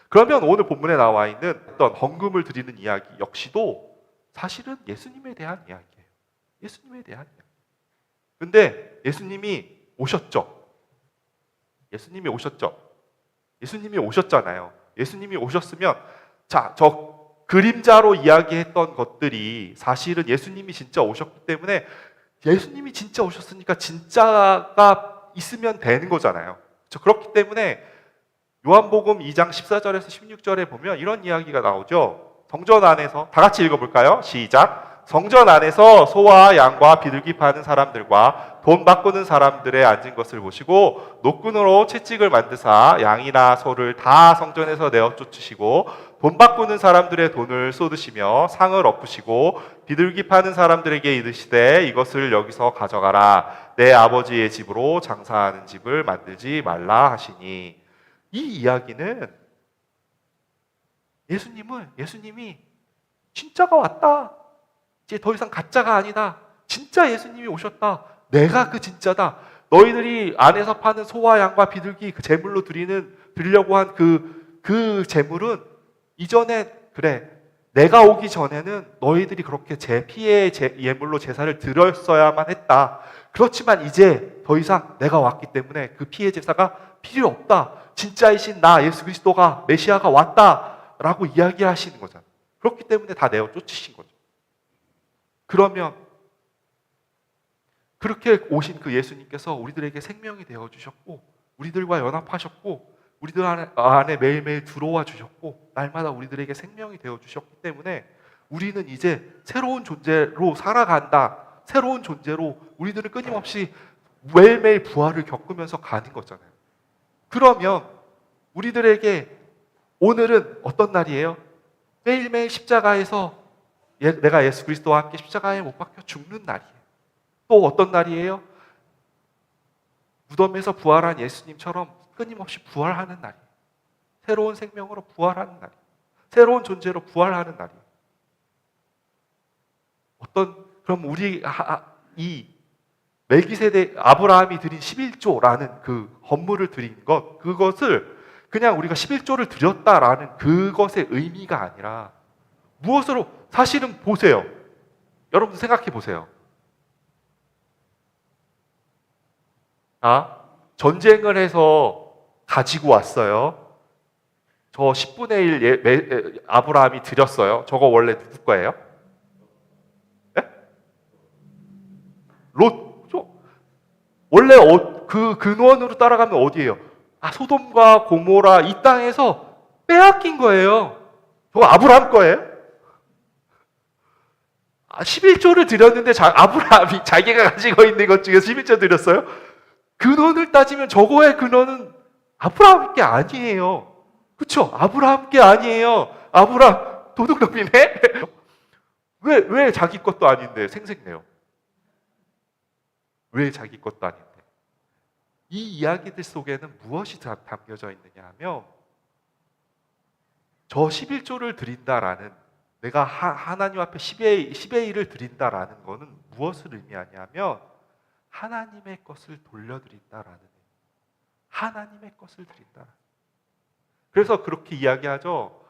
그러면 오늘 본문에 나와 있는 어떤 헌금을 드리는 이야기 역시도 사실은 예수님에 대한 이야기예요. 예수님에 대한 이야기. 근데 예수님이 오셨죠. 예수님이 오셨죠. 예수님이 오셨잖아요. 예수님이 오셨으면, 자, 저 그림자로 이야기했던 것들이 사실은 예수님이 진짜 오셨기 때문에, 예수님이 진짜 오셨으니까 진짜가 있으면 되는 거잖아요. 그렇기 때문에 요한복음 2장 14절에서 16절에 보면 이런 이야기가 나오죠. 성전 안에서, 다 같이 읽어볼까요? 시작. 성전 안에서 소와 양과 비둘기 파는 사람들과 돈 바꾸는 사람들의 앉은 것을 보시고 노끈으로 채찍을 만드사 양이나 소를 다 성전에서 내어 쫓으시고 돈 바꾸는 사람들의 돈을 쏟으시며 상을 엎으시고 비둘기 파는 사람들에게 이르시되 이것을 여기서 가져가라. 내 아버지의 집으로 장사하는 집을 만들지 말라 하시니. 이 이야기는 예수님이 진짜가 왔다. 이제 더 이상 가짜가 아니다. 진짜 예수님이 오셨다. 내가 그 진짜다. 너희들이 안에서 파는 소와 양과 비둘기 그 제물로 드리려고 한 그 제물은 이전에, 그래, 내가 오기 전에는 너희들이 그렇게 제 피의 예물로 제사를 드렸어야만 했다. 그렇지만 이제 더 이상 내가 왔기 때문에 그 피의 제사가 필요 없다. 진짜이신 나 예수 그리스도가 메시아가 왔다라고 이야기하시는 거잖아요. 그렇기 때문에 다 내어 쫓으신 거죠. 그러면 그렇게 오신 그 예수님께서 우리들에게 생명이 되어 주셨고 우리들과 연합하셨고 우리들 안에 매일매일 들어와 주셨고 날마다 우리들에게 생명이 되어 주셨기 때문에 우리는 이제 새로운 존재로 살아간다. 새로운 존재로 우리들은 끊임없이 매일매일 부활을 겪으면서 가는 거잖아요. 그러면 우리들에게 오늘은 어떤 날이에요? 매일매일 십자가에서 내가 예수 그리스도와 함께 십자가에 못 박혀 죽는 날이에요. 또 어떤 날이에요? 무덤에서 부활한 예수님처럼 끊임없이 부활하는 날이에요. 새로운 생명으로 부활하는 날이에요. 새로운 존재로 부활하는 날이에요. 그럼 우리 이 멜기세덱 아브라함이 드린 11조라는 그 헌물을 드린 그것을 그냥 우리가 11조를 드렸다라는 그것의 의미가 아니라 무엇으로 사실은 보세요. 여러분 생각해 보세요. 전쟁을 해서 가지고 왔어요. 저 10분의 1 아브라함이 드렸어요. 저거 원래 누구 거예요? 네? 롯죠? 원래 그 근원으로 따라가면 어디예요? 소돔과 고모라 이 땅에서 빼앗긴 거예요. 저거 아브라함 거예요? 11조를 드렸는데 아브라함이 자기가 가지고 있는 것 중에서 11조 드렸어요? 근원을 따지면 저거의 근원은 아브라함 게 아니에요. 그렇죠? 아브라함 게 아니에요. 아브라함 도둑놈이네? 왜 자기 것도 아닌데 생색내요? 왜 자기 것도 아닌데? 이 이야기들 속에는 무엇이 담겨져 있느냐 하면 저 11조를 드린다라는 내가 하나님 앞에 10의 1을 드린다라는 것은 무엇을 의미하냐면 하나님의 것을 돌려드린다라는 하나님의 것을 드린다. 그래서 그렇게 이야기하죠.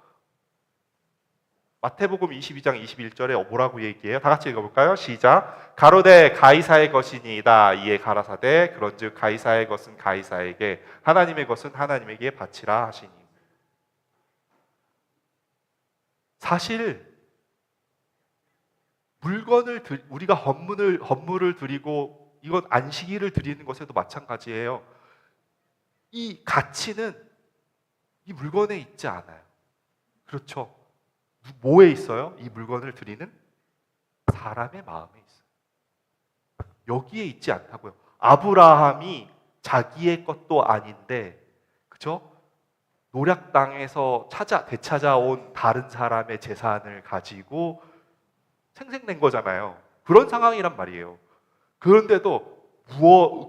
마태복음 22장 21절에 뭐라고 얘기해요? 다 같이 읽어볼까요? 시작. 가로되 가이사의 것이니이다. 이에 가라사대 그런즉 가이사의 것은 가이사에게 하나님의 것은 하나님에게 바치라 하시니. 사실 우리가 헌물을 드리고 이건 안식일을 드리는 것에도 마찬가지예요. 이 가치는 이 물건에 있지 않아요. 그렇죠? 뭐에 있어요? 이 물건을 드리는 사람의 마음에 있어요. 여기에 있지 않다고요. 아브라함이 자기의 것도 아닌데, 그죠? 노략 땅에서 되찾아온 다른 사람의 재산을 가지고 생생낸 거잖아요. 그런 상황이란 말이에요. 그런데도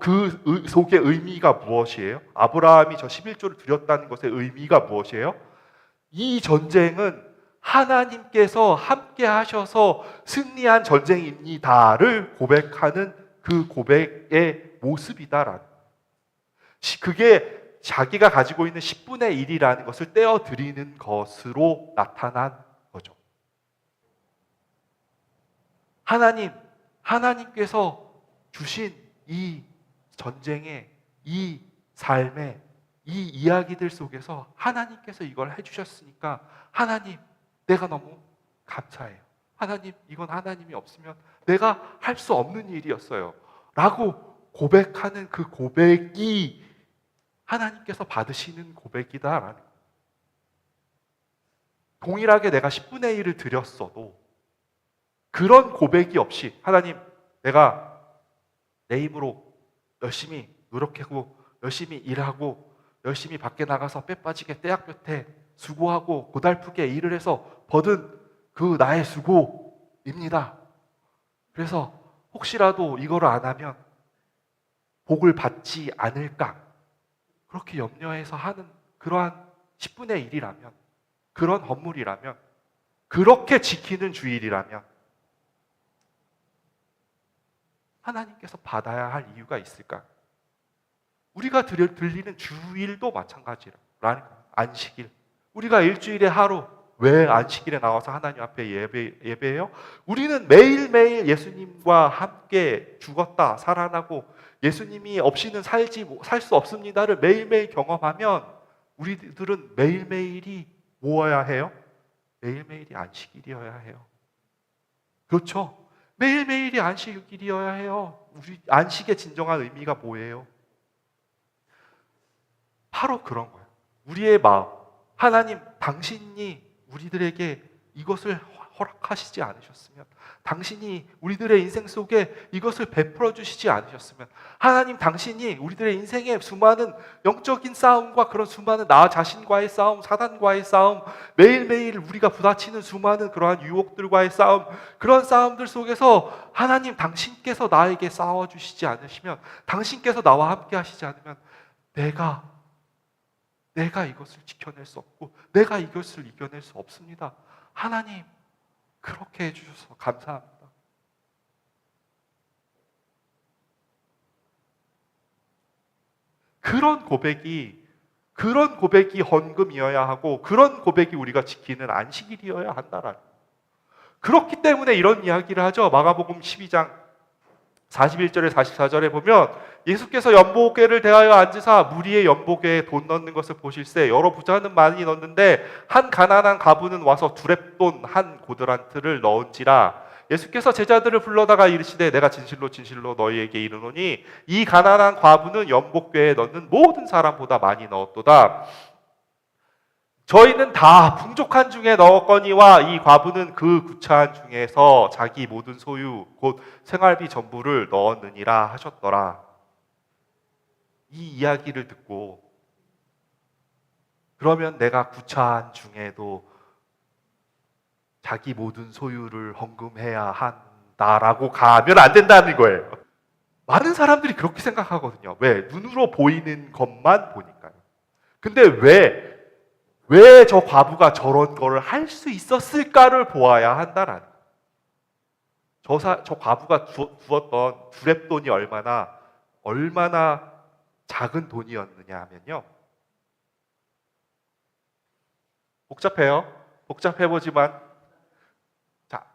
그 속의 의미가 무엇이에요? 아브라함이 저 11조를 드렸다는 것의 의미가 무엇이에요? 이 전쟁은 하나님께서 함께 하셔서 승리한 전쟁입니다를 고백하는 그 고백의 모습이다라는. 그게 자기가 가지고 있는 10분의 1이라는 것을 떼어드리는 것으로 나타난 거죠. 하나님께서 주신 이 전쟁에, 이 삶에, 이 이야기들 속에서 하나님께서 이걸 해주셨으니까 하나님, 내가 너무 감사해요. 하나님, 이건 하나님이 없으면 내가 할 수 없는 일이었어요. 라고 고백하는 그 고백이 하나님께서 받으시는 고백이다라는. 동일하게 내가 10분의 1을 드렸어도 그런 고백이 없이 하나님, 내가 내 힘으로 열심히 노력하고 열심히 일하고 열심히 밖에 나가서 뼈 빠지게 떼약볕에 수고하고 고달프게 일을 해서 버든 그 나의 수고입니다. 그래서 혹시라도 이거를 안 하면 복을 받지 않을까 그렇게 염려해서 하는 그러한 10분의 1이라면 그런 헌물이라면 그렇게 지키는 주일이라면 하나님께서 받아야 할 이유가 있을까? 우리가 들리는 주일도 마찬가지라는 거예요. 안식일. 우리가 일주일에 하루 왜 안식일에 나와서 하나님 앞에 예배해요? 우리는 매일매일 예수님과 함께 죽었다 살아나고 예수님이 없이는 살 수 없습니다를 매일매일 경험하면 우리들은 매일매일이 모아야 해요? 매일매일이 안식일이어야 해요. 그렇죠? 매일매일이 안식일이어야 해요. 우리 안식의 진정한 의미가 뭐예요? 바로 그런 거예요. 우리의 마음, 하나님 당신이 우리들에게 이것을 허락하시지 않으셨으면, 당신이 우리들의 인생 속에 이것을 베풀어 주시지 않으셨으면, 하나님 당신이 우리들의 인생의 수많은 영적인 싸움과 그런 수많은 나 자신과의 싸움, 사단과의 싸움, 매일매일 우리가 부딪히는 수많은 그러한 유혹들과의 싸움, 그런 싸움들 속에서 하나님 당신께서 나에게 싸워주시지 않으시면, 당신께서 나와 함께 하시지 않으면 내가 이것을 지켜낼 수 없고 내가 이것을 이겨낼 수 없습니다. 하나님 그렇게 해주셔서 감사합니다. 그런 고백이 헌금이어야 하고, 그런 고백이 우리가 지키는 안식일이어야 한다라는. 그렇기 때문에 이런 이야기를 하죠. 마가복음 12장 41절에 44절에 보면 예수께서 연보궤를 대하여 앉으사 무리의 연보궤에 돈 넣는 것을 보실세 여러 부자는 많이 넣는데 한 가난한 과부는 와서 두렙돈 한 고드란트를 넣은지라. 예수께서 제자들을 불러다가 이르시되 내가 진실로 진실로 너희에게 이르노니 이 가난한 과부는 연보궤에 넣는 모든 사람보다 많이 넣었도다. 저희는 다 풍족한 중에 넣었거니와 이 과부는 그 구차한 중에서 자기 모든 소유 곧 생활비 전부를 넣었느니라 하셨더라. 이 이야기를 듣고 그러면 내가 구차한 중에도 자기 모든 소유를 헌금해야 한다라고 가면 안 된다는 거예요. 많은 사람들이 그렇게 생각하거든요. 왜? 눈으로 보이는 것만 보니까요. 근데 왜 저 과부가 저런 거를 할 수 있었을까를 보아야 한다라는. 저 과부가 주었던 두렙돈이 얼마나 작은 돈이었느냐 하면요. 복잡해 보지만, 자,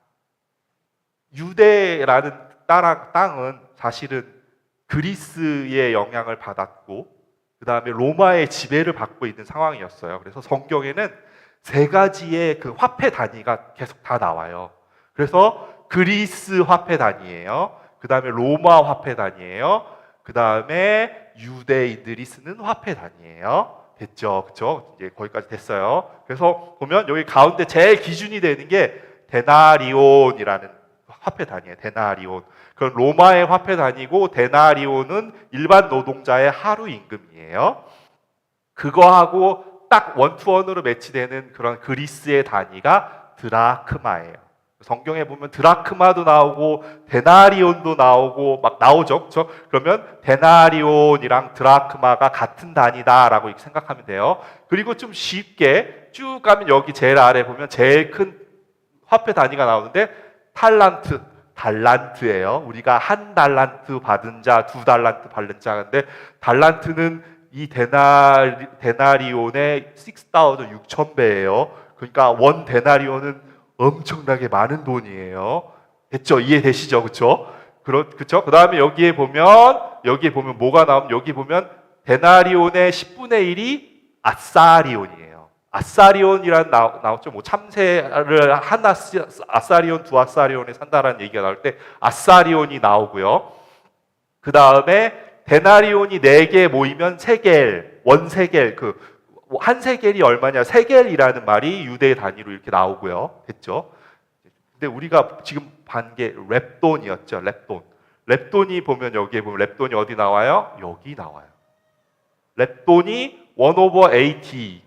유대라는 땅은 사실은 그리스의 영향을 받았고 그 다음에 로마의 지배를 받고 있는 상황이었어요. 그래서 성경에는 세 가지의 그 화폐 단위가 계속 다 나와요. 그래서 그리스 화폐 단위예요. 그 다음에 로마 화폐 단위예요. 그 다음에 유대인들이 쓰는 화폐 단위예요. 됐죠? 그렇죠? 이제 거기까지 됐어요. 그래서 보면 여기 가운데 제일 기준이 되는 게 데나리온이라는 화폐 단위예요. 데나리온. 그건 로마의 화폐 단위고 데나리온은 일반 노동자의 하루 임금이에요. 그거하고 딱 원투원으로 매치되는 그런 그리스의 단위가 드라크마예요. 성경에 보면 드라크마도 나오고 데나리온도 나오고 막 나오죠. 그렇죠? 그러면 데나리온이랑 드라크마가 같은 단위다라고 이렇게 생각하면 돼요. 그리고 좀 쉽게 쭉 가면 여기 제일 아래 보면 제일 큰 화폐 단위가 나오는데 달란트예요. 우리가 한 달란트 받은 자, 두 달란트 받는 자인데 달란트는 이 데나리온의 6,600배예요. 그러니까 원 데나리온은 엄청나게 많은 돈이에요. 됐죠? 이해되시죠? 그렇죠? 그렇죠? 그다음에 여기에 보면 뭐가 나오면 여기 보면 데나리온의 10분의 1이 아사리온이에요. 아사리온이란 나왔죠. 뭐 참새를 한 아사리온, 두 아사리온에 산다라는 얘기가 나올 때 아사리온이 나오고요. 그 다음에 데나리온이 4개 모이면 세겔, 원세겔, 한 세겔이 얼마냐? 세겔이라는 말이 유대 단위로 이렇게 나오고요. 됐죠? 근데 우리가 지금 반 게 렙돈이었죠. 렙돈이 보면 여기에 보면 렙돈이 어디 나와요? 여기 나와요. 렙돈이 1/80.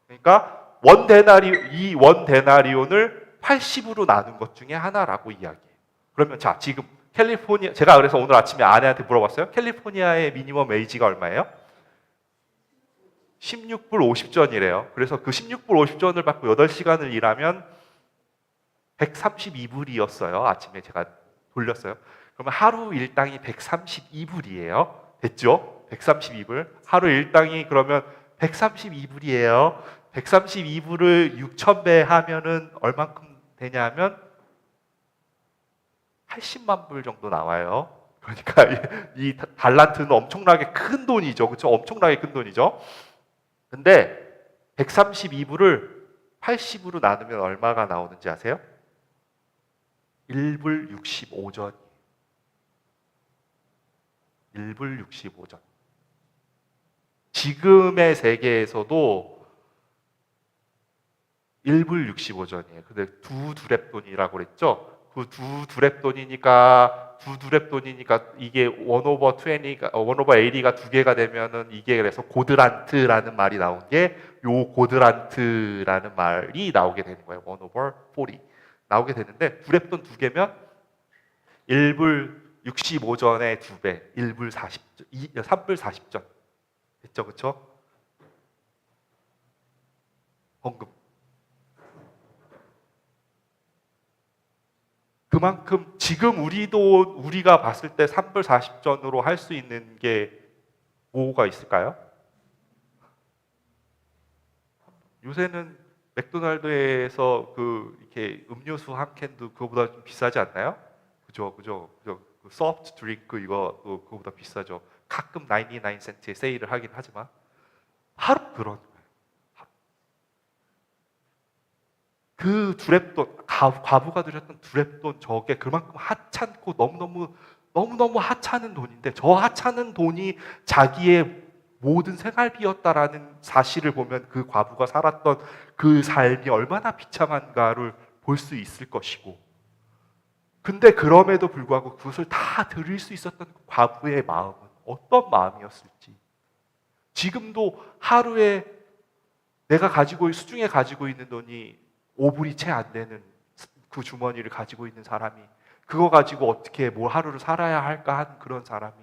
그러니까 이 원 데나리온을 80으로 나눈 것 중에 하나라고 이야기해요. 그러면 자, 지금 캘리포니아, 제가 그래서 오늘 아침에 아내한테 물어봤어요. 캘리포니아의 미니멈 웨이지가 얼마예요? 16불 50전이래요. 그래서 그 16불 50전을 받고 8시간을 일하면 132불이었어요. 아침에 제가 돌렸어요. 그러면 하루 일당이 132불이에요. 됐죠? 132불. 하루 일당이 그러면 132불이에요. 132불을 6,000배 하면은 얼만큼 되냐면 80만 불 정도 나와요. 그러니까 이 달란트는 엄청나게 큰 돈이죠. 그렇죠? 엄청나게 큰 돈이죠. 근데 132불을 80으로 나누면 얼마가 나오는지 아세요? 1불 65전. 1불 65전. 지금의 세계에서도 1불 65전이에요. 근데 두 두랩돈이라고 그랬죠? 그 두 두랩돈이니까 이게 1 오버 20가 1 오버 80가 두 개가 되면은 이게 그래서 고드란트라는 말이 나온 게 요 고드란트라는 말이 나오게 되는 거예요. 1 오버 40 나오게 되는데 두랩돈 두 개면 1불 65전의 두 배, 1불 40전, 3불 40전 됐죠, 그렇죠? 헌금. 그만큼 지금 우리가 봤을 때 3불 40전으로 할 수 있는 게 뭐가 있을까요? 요새는 맥도날드에서 그 이렇게 음료수 한 캔도 그거보다 좀 비싸지 않나요? 그죠. 그 소프트 드링크 이거 그거보다 비싸죠. 가끔 99센트에 세일을 하긴 하지만 하루 그런 거예요. 그 두랩돈, 과부가 들였던 두랩돈 저게 그만큼 하찮고 너무너무 하찮은 돈인데 저 하찮은 돈이 자기의 모든 생활비였다라는 사실을 보면 그 과부가 살았던 그 삶이 얼마나 비참한가를 볼 수 있을 것이고, 근데 그럼에도 불구하고 그것을 다 드릴 수 있었던 그 과부의 마음은 어떤 마음이었을지, 지금도 하루에 내가 수중에 가지고 있는 돈이 5불이 채 안 되는 그 주머니를 가지고 있는 사람이 그거 가지고 어떻게 뭘 하루를 살아야 할까 한 그런 사람이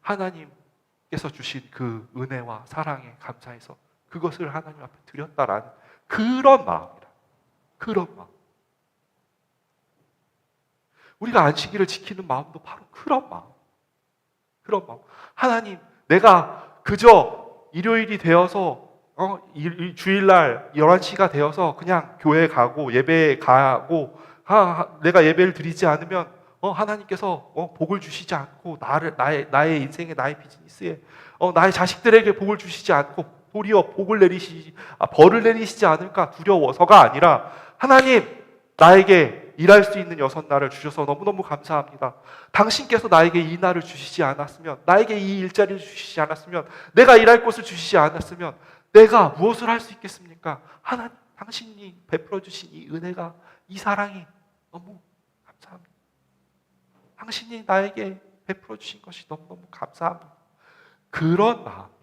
하나님께서 주신 그 은혜와 사랑에 감사해서 그것을 하나님 앞에 드렸다라는 그런 마음이라. 그런 마음. 우리가 안식일을 지키는 마음도 바로 그런 마음. 그런 마음. 하나님, 내가 그저 일요일이 되어서 주일날 11시가 되어서 그냥 교회 가고 예배 가고 내가 예배를 드리지 않으면 하나님께서 복을 주시지 않고 나의 인생에 나의 비즈니스에 나의 자식들에게 복을 주시지 않고 도리어 벌을 내리시지 않을까 두려워서가 아니라, 하나님, 나에게 일할 수 있는 6날을 주셔서 너무너무 감사합니다. 당신께서 나에게 이 날을 주시지 않았으면, 나에게 이 일자리를 주시지 않았으면, 내가 일할 곳을 주시지 않았으면 내가 무엇을 할 수 있겠습니까? 하나님, 당신이 베풀어 주신 이 은혜가, 이 사랑이 너무 감사합니다. 당신이 나에게 베풀어 주신 것이 너무너무 감사합니다. 그런 마음이요.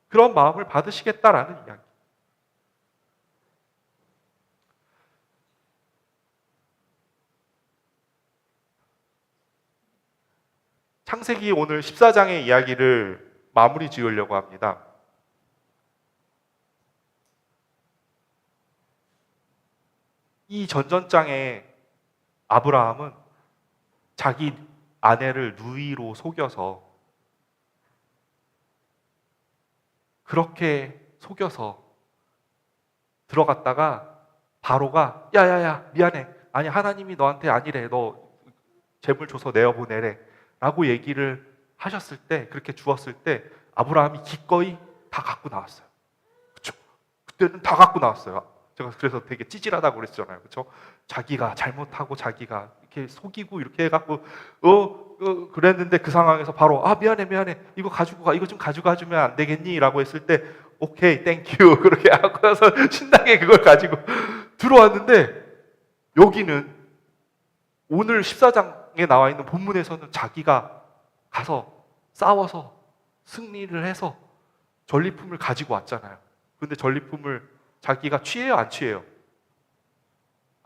그런 마음을 받으시겠다라는 이야기. 창세기 오늘 14장의 이야기를 마무리 지으려고 합니다. 이 전전장에 아브라함은 자기 아내를 누이로 속여서, 그렇게 속여서 들어갔다가 바로가 야야야 미안해, 아니 하나님이 너한테 아니래, 너 재물 줘서 내어보내래 라고 얘기를 하셨을 때, 그렇게 주었을 때 아브라함이 기꺼이 다 갖고 나왔어요. 그렇죠? 그때는 다 갖고 나왔어요. 제가 그래서 되게 찌질하다고 그랬잖아요. 그렇죠? 자기가 잘못하고 자기가 이렇게 속이고 이렇게 해갖고 그랬는데 그 상황에서 바로 미안해 이거 가지고 가, 이거 좀 가져가 주면 안 되겠니? 라고 했을 때 오케이 땡큐 그렇게 하고서 신나게 그걸 가지고 들어왔는데, 여기는 오늘 14장에 나와 있는 본문에서는 자기가 가서 싸워서 승리를 해서 전리품을 가지고 왔잖아요. 근데 전리품을 자기가 취해요, 안 취해요?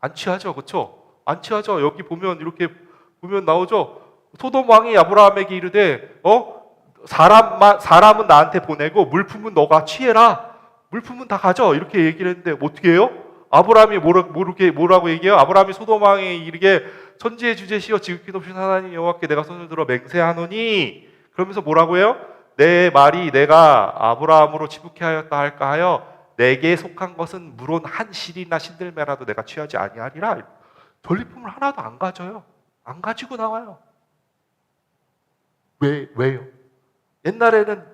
안 취하죠, 그렇죠? 안 취하죠. 여기 보면 이렇게 보면 나오죠. 소돔 왕이 아브라함에게 이르되 사람은 나한테 보내고 물품은 너가 취해라. 물품은 다 가져. 이렇게 얘기를 했는데 어떻게 해요? 아브라함이 뭐라고 얘기해요? 아브라함이 소돔 왕에 이르게 천지의 주제시여 지극히 높으신 하나님 여호와께 내가 손을 들어 맹세하노니, 그러면서 뭐라고 해요? 내 말이 내가 아브라함으로 지북해 하였다 할까 하여 내게 속한 것은 물론 한 실이나 신들매라도 내가 취하지 아니하리라. 전리품을 하나도 안 가져요. 안 가지고 나와요. 왜요? 옛날에는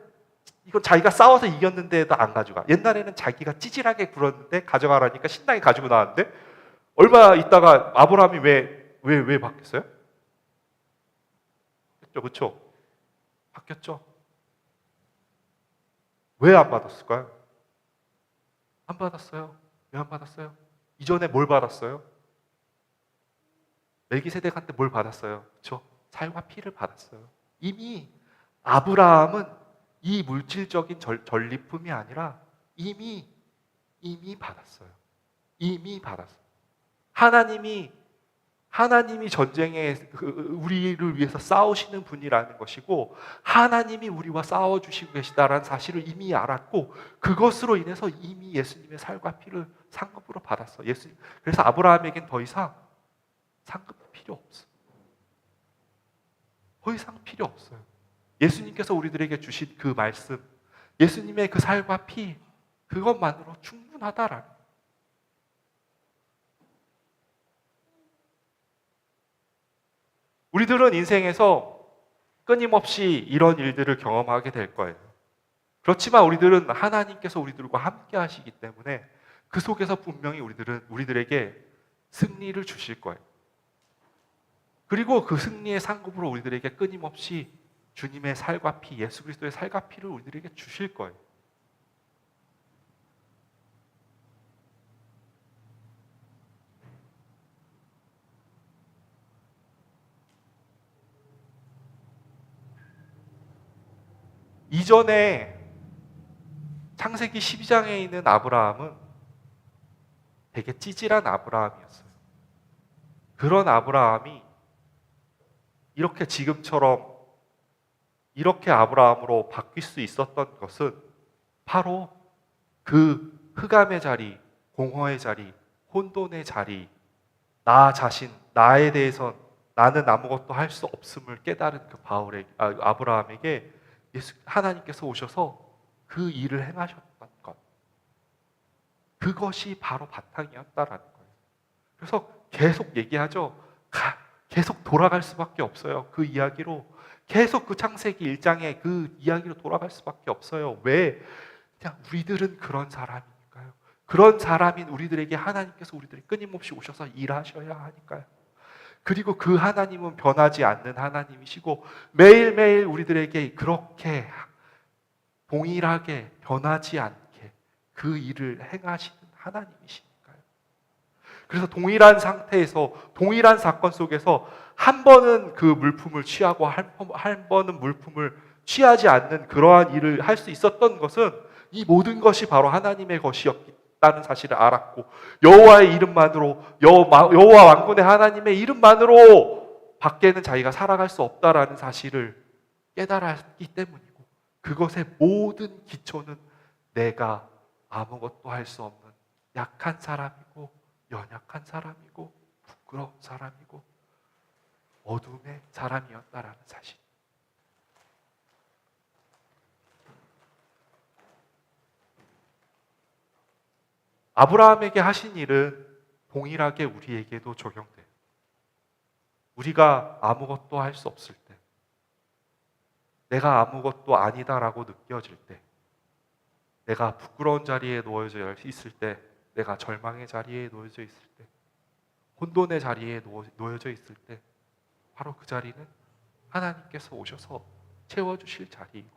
이건 자기가 싸워서 이겼는데도 안 가져가. 옛날에는 자기가 찌질하게 굴었는데 가져가라니까 신랑이 가지고 나왔는데 얼마 있다가 아브라함이 왜 바뀌었어요? 그렇죠? 바뀌었죠. 왜 안 받았을까요? 안 받았어요. 왜 안 받았어요? 이전에 뭘 받았어요? 멜기세덱한테 뭘 받았어요? 그렇죠? 살과 피를 받았어요. 이미 아브라함은 이 물질적인 전리품이 아니라 이미 받았어요. 이미 받았어요. 하나님이 전쟁에 우리를 위해서 싸우시는 분이라는 것이고 하나님이 우리와 싸워주시고 계시다라는 사실을 이미 알았고 그것으로 인해서 이미 예수님의 살과 피를 상급으로 받았어. 그래서 아브라함에겐 더 이상 상급 필요 없어. 더 이상 필요 없어요. 예수님께서 우리들에게 주신 그 말씀, 예수님의 그 살과 피, 그것만으로 충분하다라는. 우리들은 인생에서 끊임없이 이런 일들을 경험하게 될 거예요. 그렇지만 우리들은 하나님께서 우리들과 함께 하시기 때문에 그 속에서 분명히 우리들에게 승리를 주실 거예요. 그리고 그 승리의 상급으로 우리들에게 끊임없이 주님의 살과 피, 예수 그리스도의 살과 피를 우리들에게 주실 거예요. 이전에 창세기 12장에 있는 아브라함은 되게 찌질한 아브라함이었어요. 그런 아브라함이 이렇게 지금처럼 이렇게 아브라함으로 바뀔 수 있었던 것은 바로 그 흑암의 자리, 공허의 자리, 혼돈의 자리, 나 자신, 나에 대해선 나는 아무것도 할 수 없음을 깨달은 그 아브라함에게 하나님께서 오셔서 그 일을 행하셨던 것. 그것이 바로 바탕이었다라는 거예요. 그래서 계속 얘기하죠. 계속 돌아갈 수밖에 없어요. 그 이야기로. 계속 그 창세기 1장의 그 이야기로 돌아갈 수밖에 없어요. 왜? 그냥 우리들은 그런 사람이니까요. 그런 사람인 우리들에게 하나님께서 우리들이 끊임없이 오셔서 일하셔야 하니까요. 그리고 그 하나님은 변하지 않는 하나님이시고 매일매일 우리들에게 그렇게 동일하게 변하지 않게 그 일을 행하시는 하나님이시니까요. 그래서 동일한 상태에서 동일한 사건 속에서 한 번은 그 물품을 취하고 한 번은 물품을 취하지 않는 그러한 일을 할 수 있었던 것은 이 모든 것이 바로 하나님의 것이었다는 사실을 알았고 여호와의 이름만으로 여호와 왕군의 하나님의 이름만으로 밖에는 자기가 살아갈 수 없다라는 사실을 깨달았기 때문이고 그것의 모든 기초는 내가 아무것도 할 수 없는 약한 사람이고 연약한 사람이고 부끄러운 사람이고 어둠의 사람이었다라는 사실. 아브라함에게 하신 일은 동일하게 우리에게도 적용돼요. 우리가 아무것도 할 수 없을 때, 내가 아무것도 아니다라고 느껴질 때, 내가 부끄러운 자리에 놓여져 있을 때, 내가 절망의 자리에 놓여져 있을 때, 혼돈의 자리에 놓여져 있을 때, 바로 그 자리는 하나님께서 오셔서 채워주실 자리이고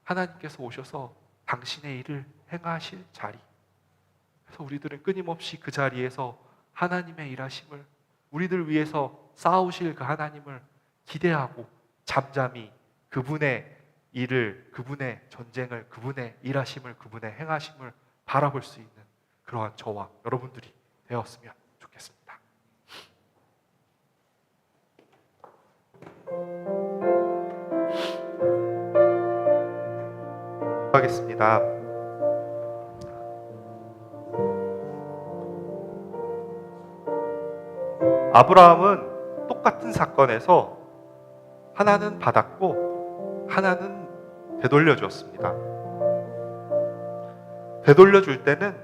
하나님께서 오셔서 당신의 일을 행하실 자리. 그래서 우리들은 끊임없이 그 자리에서 하나님의 일하심을 우리들 위해서 싸우실 그 하나님을 기대하고 잠잠히 그분의 일을, 그분의 전쟁을, 그분의 일하심을, 그분의 행하심을 바라볼 수 있는 그러한 저와 여러분들이 되었으면 좋겠습니다. 하겠습니다. 아브라함은 똑같은 사건에서 하나는 받았고 하나는 되돌려 주었습니다. 되돌려 줄 때는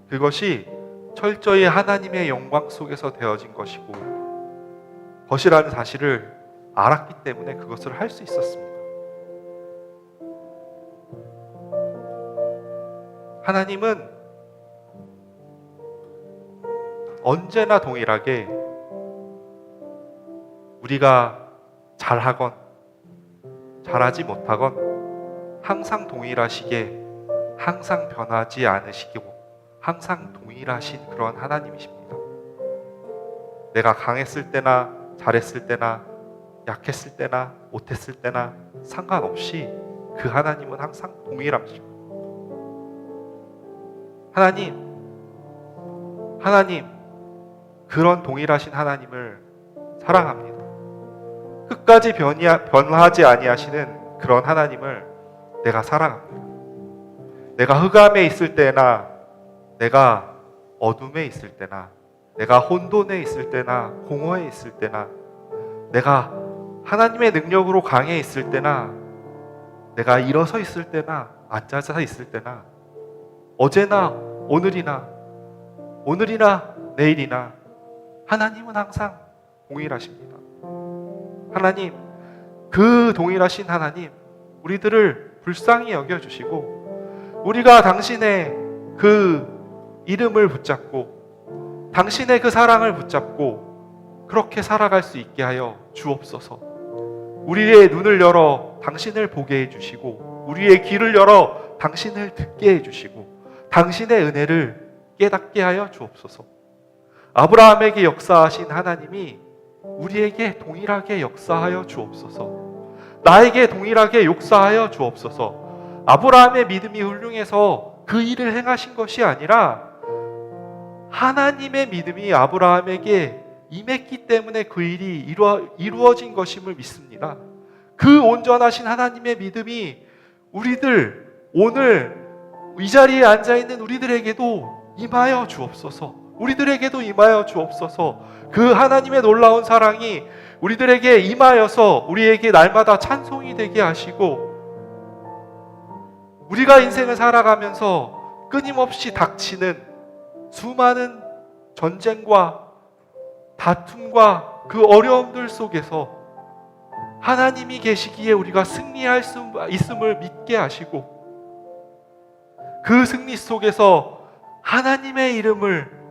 그것이 철저히 하나님의 영광 속에서 되어진 것이라는 사실을 알았기 때문에 그것을 할 수 있었습니다. 하나님은 언제나 동일하게 우리가 잘하건 잘하지 못하건 항상 동일하시게, 항상 변하지 않으시고 항상 동일하신 그런 하나님이십니다. 내가 강했을 때나 잘했을 때나 약했을 때나 못했을 때나 상관없이 그 하나님은 항상 동일하십니다. 하나님, 그런 동일하신 하나님을 사랑합니다. 끝까지 변하지 아니하시는 그런 하나님을 내가 사랑합니다. 내가 흑암에 있을 때나, 내가 어둠에 있을 때나, 내가 혼돈에 있을 때나, 공허에 있을 때나, 내가 하나님의 능력으로 강해 있을 때나, 내가 일어서 있을 때나, 앉아서 있을 때나, 어제나 오늘이나 내일이나 하나님은 항상 동일하십니다. 하나님, 그 동일하신 하나님, 우리들을 불쌍히 여겨주시고 우리가 당신의 그 이름을 붙잡고 당신의 그 사랑을 붙잡고 그렇게 살아갈 수 있게 하여 주옵소서. 우리의 눈을 열어 당신을 보게 해주시고 우리의 귀를 열어 당신을 듣게 해주시고 당신의 은혜를 깨닫게 하여 주옵소서. 아브라함에게 역사하신 하나님이 우리에게 동일하게 역사하여 주옵소서. 나에게 동일하게 역사하여 주옵소서. 아브라함의 믿음이 훌륭해서 그 일을 행하신 것이 아니라 하나님의 믿음이 아브라함에게 임했기 때문에 그 일이 이루어진 것임을 믿습니다. 그 온전하신 하나님의 믿음이 우리들 오늘 이 자리에 앉아있는 우리들에게도 임하여 주옵소서. 우리들에게도 임하여 주옵소서. 그 하나님의 놀라운 사랑이 우리들에게 임하여서 우리에게 날마다 찬송이 되게 하시고 우리가 인생을 살아가면서 끊임없이 닥치는 수많은 전쟁과 다툼과 그 어려움들 속에서 하나님이 계시기에 우리가 승리할 수 있음을 믿게 하시고 그 승리 속에서 하나님의 이름을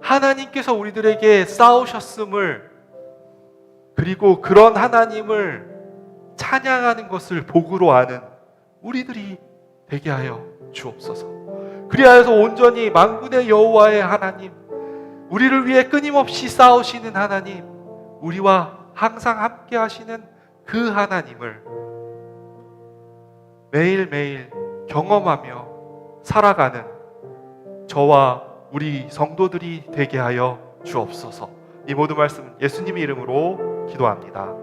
하나님께서 우리들에게 쌓으셨음을 그리고 그런 하나님을 찬양하는 것을 복으로 아는 우리들이 되게 하여 주옵소서. 그리하여서 온전히 만군의 여호와의 하나님, 우리를 위해 끊임없이 싸우시는 하나님, 우리와 항상 함께 하시는 그 하나님을 매일매일 경험하며 살아가는 저와 우리 성도들이 되게 하여 주옵소서. 이 모든 말씀 예수님의 이름으로 기도합니다.